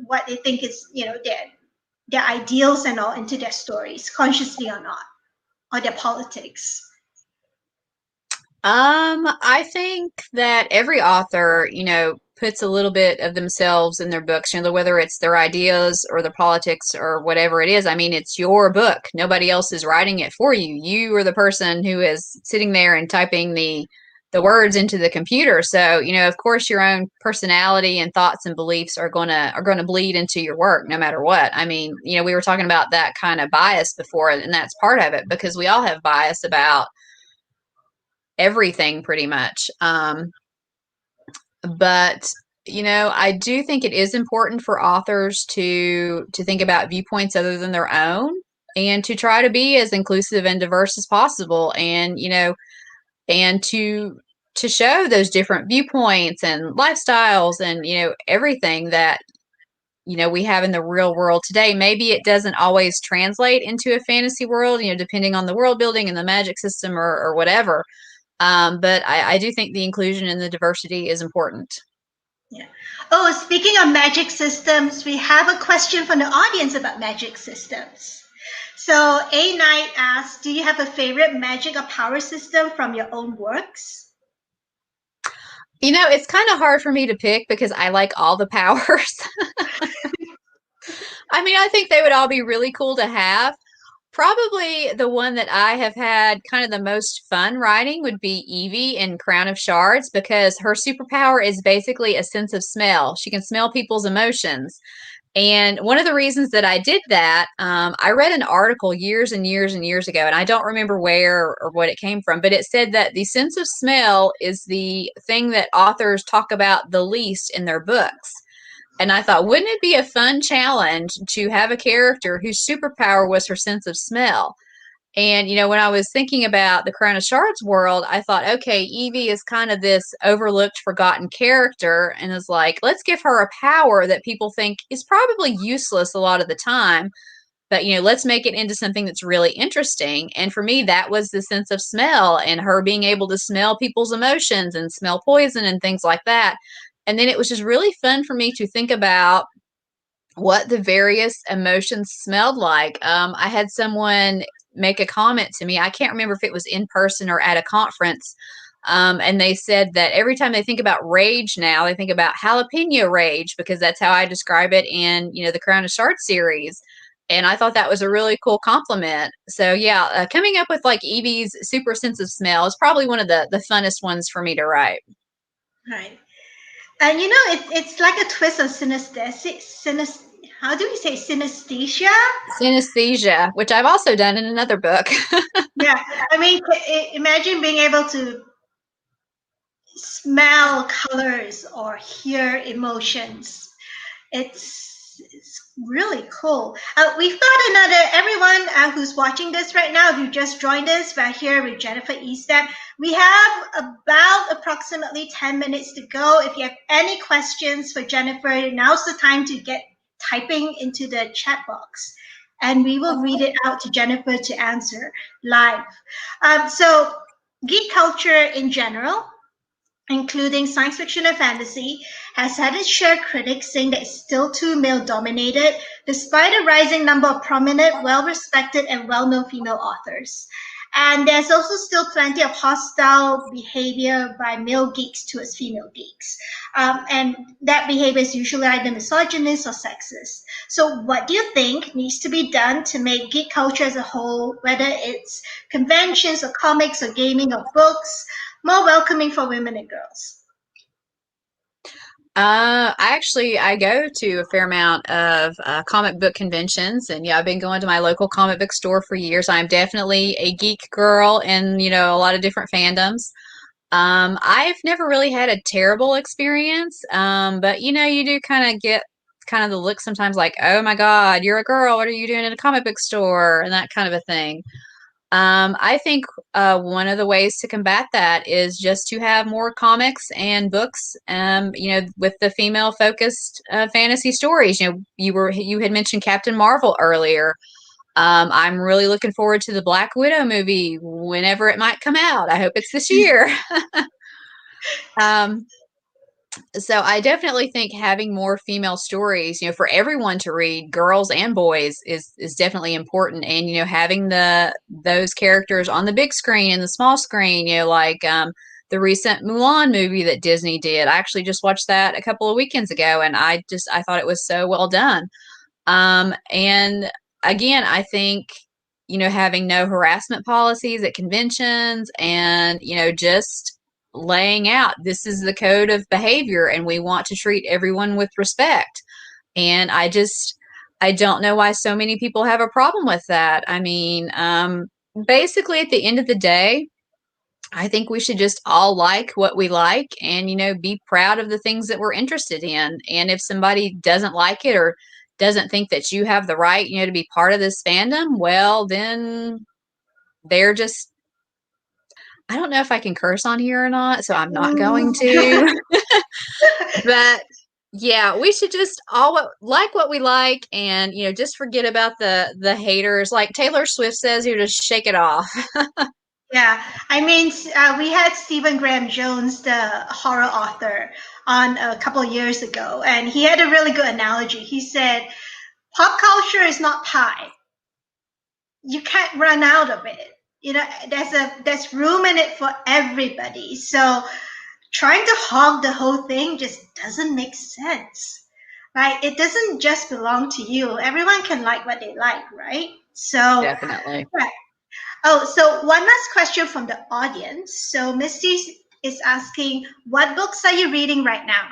Speaker 1: what they think is, their ideals and all into their stories, consciously or not, or their politics.
Speaker 2: I think that every author, puts a little bit of themselves in their books, whether it's their ideas or their politics or whatever it is. I mean, it's your book. Nobody else is writing it for you. You are the person who is sitting there and typing the the words into the computer. So, of course your own personality and thoughts and beliefs are going to bleed into your work no matter what. I mean, we were talking about that kind of bias before, and that's part of it because we all have bias about everything pretty much. But I do think it is important for authors to think about viewpoints other than their own and to try to be as inclusive and diverse as possible, and and to show those different viewpoints and lifestyles and everything that we have in the real world today. Maybe it doesn't always translate into a fantasy world, depending on the world building and the magic system or whatever. But I do think the inclusion and the diversity is important.
Speaker 1: Yeah. Oh, speaking of magic systems, we have a question from the audience about magic systems. So A Knight asks, do you have a favorite magic or power system from your own works?
Speaker 2: It's kind of hard for me to pick because I like all the powers. I mean, I think they would all be really cool to have. Probably the one that I have had kind of the most fun writing would be Evie in Crown of Shards, because her superpower is basically a sense of smell. She can smell people's emotions. And one of the reasons that I did that, I read an article years and years and years ago, and I don't remember where or what it came from, but it said that the sense of smell is the thing that authors talk about the least in their books. And I thought, wouldn't it be a fun challenge to have a character whose superpower was her sense of smell? And, when I was thinking about the Crown of Shards world, I thought, okay, Evie is kind of this overlooked, forgotten character, and is like, let's give her a power that people think is probably useless a lot of the time. But, let's make it into something that's really interesting. And for me, that was the sense of smell and her being able to smell people's emotions and smell poison and things like that. And then it was just really fun for me to think about what the various emotions smelled like. I had someone make a comment to me. I can't remember if it was in person or at a conference. And they said that every time they think about rage now, they think about jalapeno rage, because that's how I describe it in, the Crown of Shards series. And I thought that was a really cool compliment. So yeah, coming up with like Evie's super sense of smell is probably one of the funnest ones for me to write.
Speaker 1: Right. And it's like a twist of synesthesia. How do we say synesthesia?
Speaker 2: Synesthesia, which I've also done in another book.
Speaker 1: Yeah. I mean, imagine being able to smell colors or hear emotions. It's really cool. We've got everyone who's watching this right now, if you just joined us, we're here with Jennifer Estep. We have about approximately 10 minutes to go. If you have any questions for Jennifer, now's the time to get typing into the chat box, and we will read it out to Jennifer to answer live. So geek culture in general, including science fiction and fantasy, has had its share of critics saying that it's still too male-dominated, despite a rising number of prominent, well-respected, and well-known female authors. And there's also still plenty of hostile behavior by male geeks towards female geeks. And that behavior is usually either misogynist or sexist. So what do you think needs to be done to make geek culture as a whole, whether it's conventions or comics or gaming or books, more welcoming for women and girls?
Speaker 2: I go to a fair amount of comic book conventions, and yeah, I've been going to my local comic book store for years. I'm definitely a geek girl in, a lot of different fandoms. I've never really had a terrible experience, but you do kind of get kind of the look sometimes like, oh my God, you're a girl. What are you doing in a comic book store? And that kind of a thing. I think one of the ways to combat that is just to have more comics and books, with the female focused fantasy stories. You had mentioned Captain Marvel earlier. I'm really looking forward to the Black Widow movie whenever it might come out. I hope it's this year. um, so I definitely think having more female stories, for everyone to read, girls and boys, is definitely important. And having those characters on the big screen and the small screen, like the recent Mulan movie that Disney did. I actually just watched that a couple of weekends ago, and I thought it was so well done. And again, I think having no harassment policies at conventions, and just laying out this is the code of behavior and we want to treat everyone with respect. And I don't know why so many people have a problem with that. I mean, basically at the end of the day, I think we should just all like what we like and, be proud of the things that we're interested in. And if somebody doesn't like it or doesn't think that you have the right, to be part of this fandom, well, then they're just, I don't know if I can curse on here or not, so I'm not going to. But yeah, we should just all like what we like and, just forget about the haters. Like Taylor Swift says, you just shake it off.
Speaker 1: Yeah, I mean, we had Stephen Graham Jones, the horror author, on a couple of years ago, and he had a really good analogy. He said, "Pop culture is not pie. You can't run out of it. There's room in it for everybody. So trying to hog the whole thing just doesn't make sense, right? It doesn't just belong to you. Everyone can like what they like, right? So,
Speaker 2: Definitely.
Speaker 1: right. Oh, so one last question from the audience. So Misty is asking, what books are you reading right now?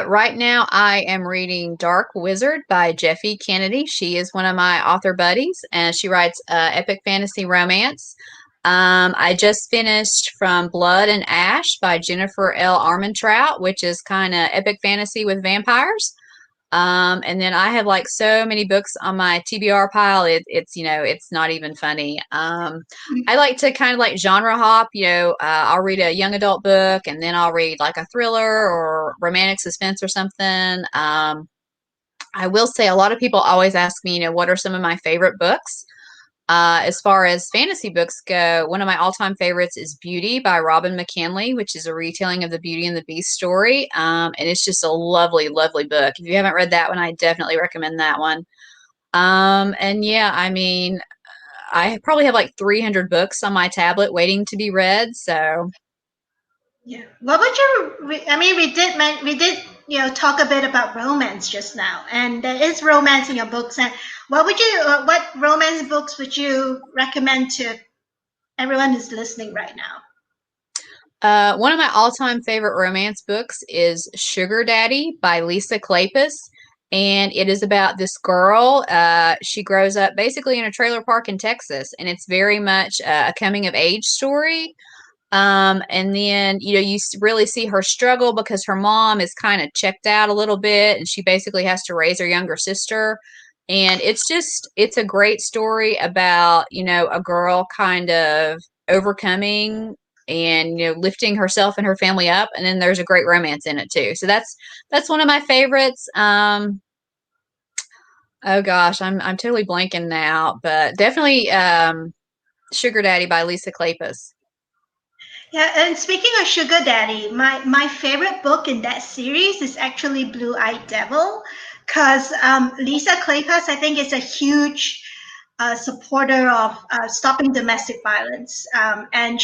Speaker 2: Right now, I am reading Dark Wizard by Jeffe Kennedy. She is one of my author buddies, and she writes epic fantasy romance. I just finished From Blood and Ash by Jennifer L. Armentrout, which is kind of epic fantasy with vampires. And then I have like so many books on my TBR pile. It's not even funny. I like to kind of like genre hop. I'll read a young adult book and then I'll read like a thriller or romantic suspense or something. I will say a lot of people always ask me, what are some of my favorite books? As far as fantasy books go, one of my all-time favorites is Beauty by Robin McKinley, which is a retelling of the Beauty and the Beast story. And it's just a lovely, lovely book. If you haven't read that one, I definitely recommend that one. And yeah, I mean, I probably have like 300 books on my tablet waiting to be read. So
Speaker 1: Yeah. What would you? I mean, we did talk a bit about romance just now, and there is romance in your books. And what romance books would you recommend to everyone who's listening right now?
Speaker 2: one of my all-time favorite romance books is Sugar Daddy by Lisa Kleypas. And it is about this girl. She grows up basically in a trailer park in Texas, and it's very much a coming of age story. And then, you really see her struggle because her mom is kind of checked out a little bit, and she basically has to raise her younger sister. And it's a great story about, a girl kind of overcoming and lifting herself and her family up, and then there's a great romance in it too. So that's one of my favorites. Oh gosh, I'm totally blanking now, but definitely Sugar Daddy by Lisa Kleypas.
Speaker 1: Yeah, and speaking of Sugar Daddy, my favorite book in that series is actually Blue Eyed Devil, because Lisa Kleypas, I think, is a huge supporter of stopping domestic violence, and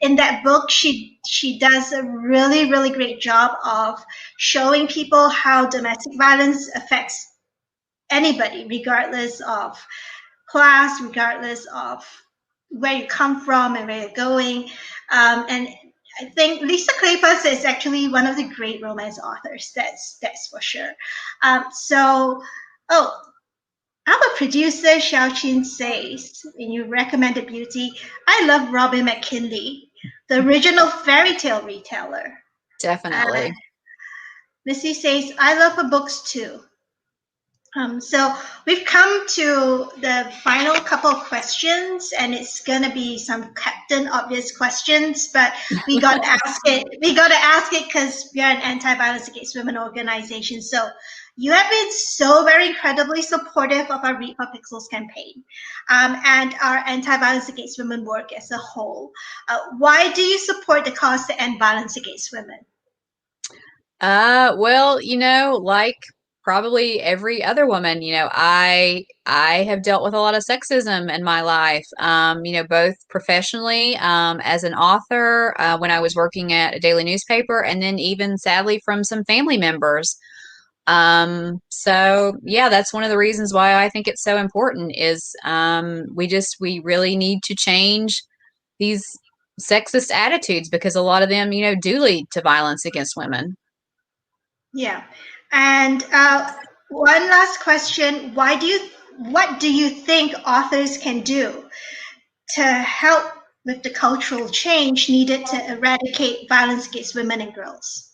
Speaker 1: in that book, she does a really really great job of showing people how domestic violence affects anybody, regardless of class, regardless of where you come from and where you're going. And I think Lisa Kleypas is actually one of the great romance authors. That's for sure. So, oh, our producer Xiaoqin says, when you recommended Beauty, I love Robin McKinley, the original fairy tale reteller. Uh,
Speaker 2: Definitely.
Speaker 1: Missy says, I love her books too. So we've come to the final couple of questions, and it's gonna be some Captain Obvious questions, but we got to ask it. We got to ask it because we are an anti-violence against women organization. So you have been so very incredibly supportive of our Read for Pixels campaign, and our anti-violence against women work as a whole. Why do you support the cause to end violence against women?
Speaker 2: Well, like probably every other woman, I have dealt with a lot of sexism in my life. Both professionally, as an author, when I was working at a daily newspaper, and then even sadly from some family members. So yeah, that's one of the reasons why I think it's so important is we really need to change these sexist attitudes, because a lot of them, do lead to violence against women.
Speaker 1: Yeah. And one last question. What do you think authors can do to help with the cultural change needed to eradicate violence against women and girls?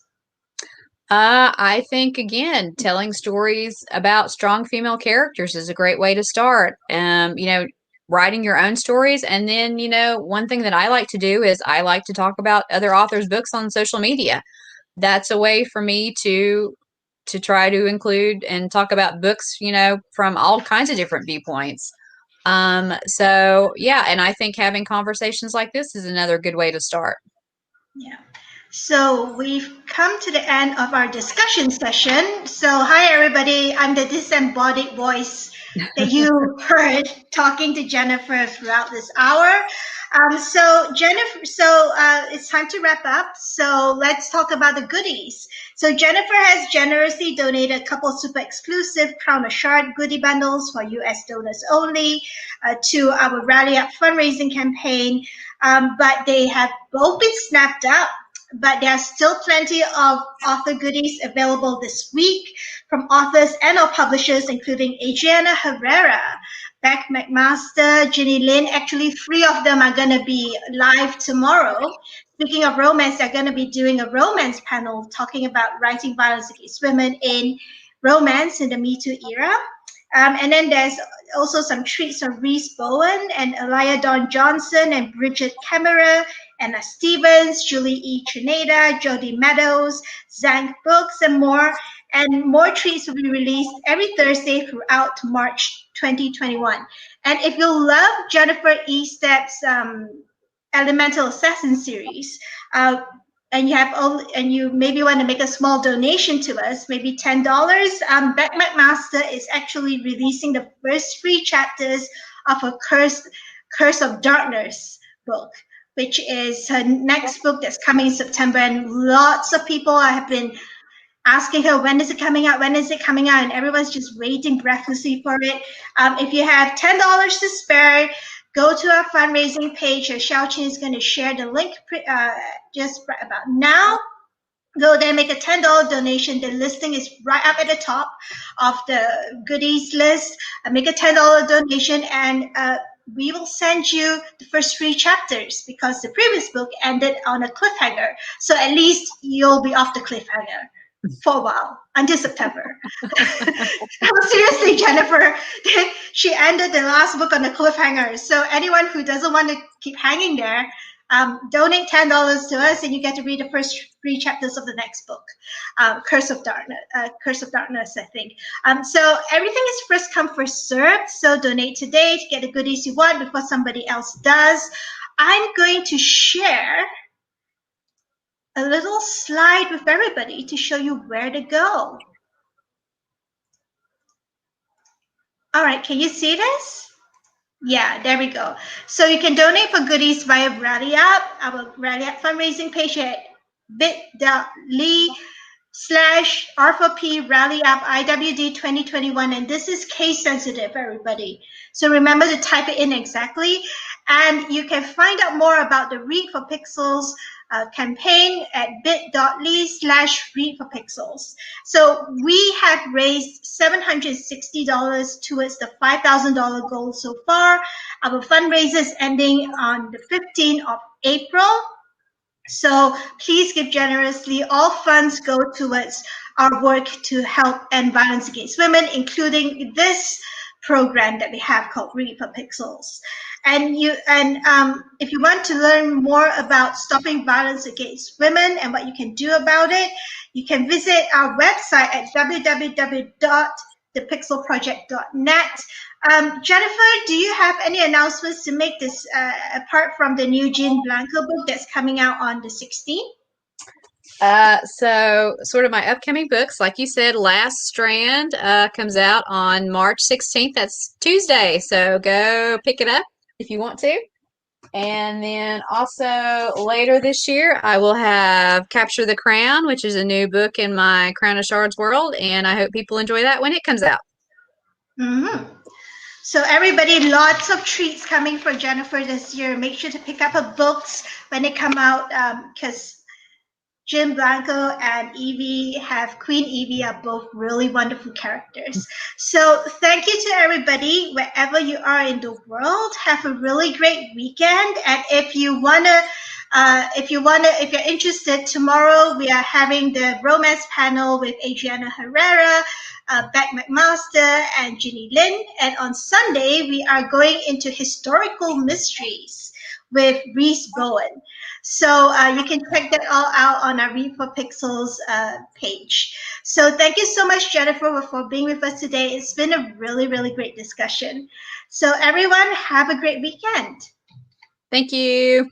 Speaker 2: I think, again, telling stories about strong female characters is a great way to start. Writing your own stories. And then, one thing that I like to do is I like to talk about other authors' books on social media. That's a way for me to try to include and talk about books, from all kinds of different viewpoints. So yeah, and I think having conversations like this is another good way to start.
Speaker 1: Yeah. So we've come to the end of our discussion session. So hi everybody, I'm the disembodied voice that you heard talking to Jennifer throughout this hour. It's time to wrap up. So let's talk about the goodies. So Jennifer has generously donated a couple super exclusive Crown of Shard goodie bundles for US donors only to our Rally Up fundraising campaign. But they have both been snapped up. But there are still plenty of author goodies available this week from authors and or publishers, including Adriana Herrera, Beck McMaster, Ginny Lin. Actually, 3 of them are going to be live tomorrow. Speaking of romance, they're going to be doing a romance panel talking about writing violence against women in romance in the Me Too era. And then there's also some treats from Reese Bowen and Elia Dawn Johnson and Bridget Kammerer, Anna Stevens, Julie E. Trineda, Jody Meadows, Zank Books, and more. And more treats will be released every Thursday throughout March 2021. And if you love Jennifer Estep's Elemental Assassin series, and you maybe want to make a small donation to us, maybe $10. Beck McMaster is actually releasing the first 3 chapters of a Curse of Darkness book, which is her next book that's coming in September. And lots of people have been asking her, when is it coming out? When is it coming out? And everyone's just waiting breathlessly for it. If you have $10 to spare, go to our fundraising page. Xiaoqin is going to share the link just right about now. Go there, make a $10 donation. The listing is right up at the top of the goodies list. Make a $10 donation, and we will send you the first 3 chapters because the previous book ended on a cliffhanger. So at least you'll be off the cliffhanger for a while until September. Seriously, Jennifer, she ended the last book on a cliffhanger. So anyone who doesn't want to keep hanging there, donate $10 to us, and you get to read the first 3 chapters of the next book, Curse of Darkness. I think. So everything is first come, first served. So donate today to get the goodies you want before somebody else does. I'm going to share a little slide with everybody to show you where to go. All right, can you see this? Yeah, there we go. So you can donate for goodies via Rally Up, our Rally Up fundraising page at bit.ly/R4P Rally Up IWD 2021. And this is case sensitive, everybody. So remember to type it in exactly. And you can find out more about the Read for Pixels campaign at bit.ly/Read for Pixels. So we have raised $760 towards the $5,000 goal so far. Our fundraiser is ending on the 15th of April. So please give generously. All funds go towards our work to help end violence against women, including this program that we have called Read for Pixels. And if you want to learn more about stopping violence against women and what you can do about it, you can visit our website at www.thepixelproject.net. Jennifer, do you have any announcements to make this apart from the new Jean Blanco book that's coming out on the 16th?
Speaker 2: So sort of my upcoming books, like you said, Last Strand comes out on March 16th. That's Tuesday. So go pick it up if you want to. And then also later this year, I will have Capture the Crown, which is a new book in my Crown of Shards world. And I hope people enjoy that when it comes out.
Speaker 1: Mm-hmm. So everybody, lots of treats coming for Jennifer this year. Make sure to pick up her books when they come out, because Jim Blanco and Evie Queen Evie are both really wonderful characters. So thank you to everybody, wherever you are in the world. Have a really great weekend. And if you're interested, tomorrow we are having the romance panel with Adriana Herrera, Beck McMaster, and Ginny Lin. And on Sunday, we are going into historical mysteries with Reese Bowen. So you can check that all out on our Read for Pixels page. So thank you so much, Jennifer, for being with us today. It's been a really, really great discussion. So everyone, have a great weekend.
Speaker 2: Thank you.